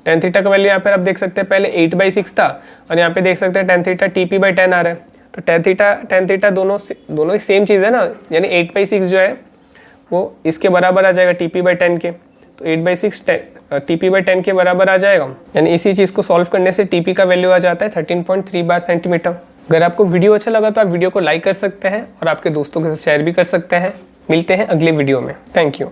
tan थीटा का वैल्यू यहाँ पे आप देख सकते हैं पहले 8/6 था, और यहाँ पे देख सकते हैं tan थीटा TP/10 आ रहा है। तो tan थीटा दोनों ही सेम चीज़ है ना, यानी 8/6 जो है वो इसके बराबर आ जाएगा TP/10 के। तो 8/6 TP/10 के बराबर आ जाएगा, यानी इसी चीज़ को सॉल्व करने से TP का वैल्यू आ जाता है 13.3 बार सेंटीमीटर। अगर आपको वीडियो अच्छा लगा तो आप वीडियो को लाइक कर सकते हैं और आपके दोस्तों के साथ शेयर भी कर सकते हैं। मिलते हैं अगले वीडियो में। Thank you.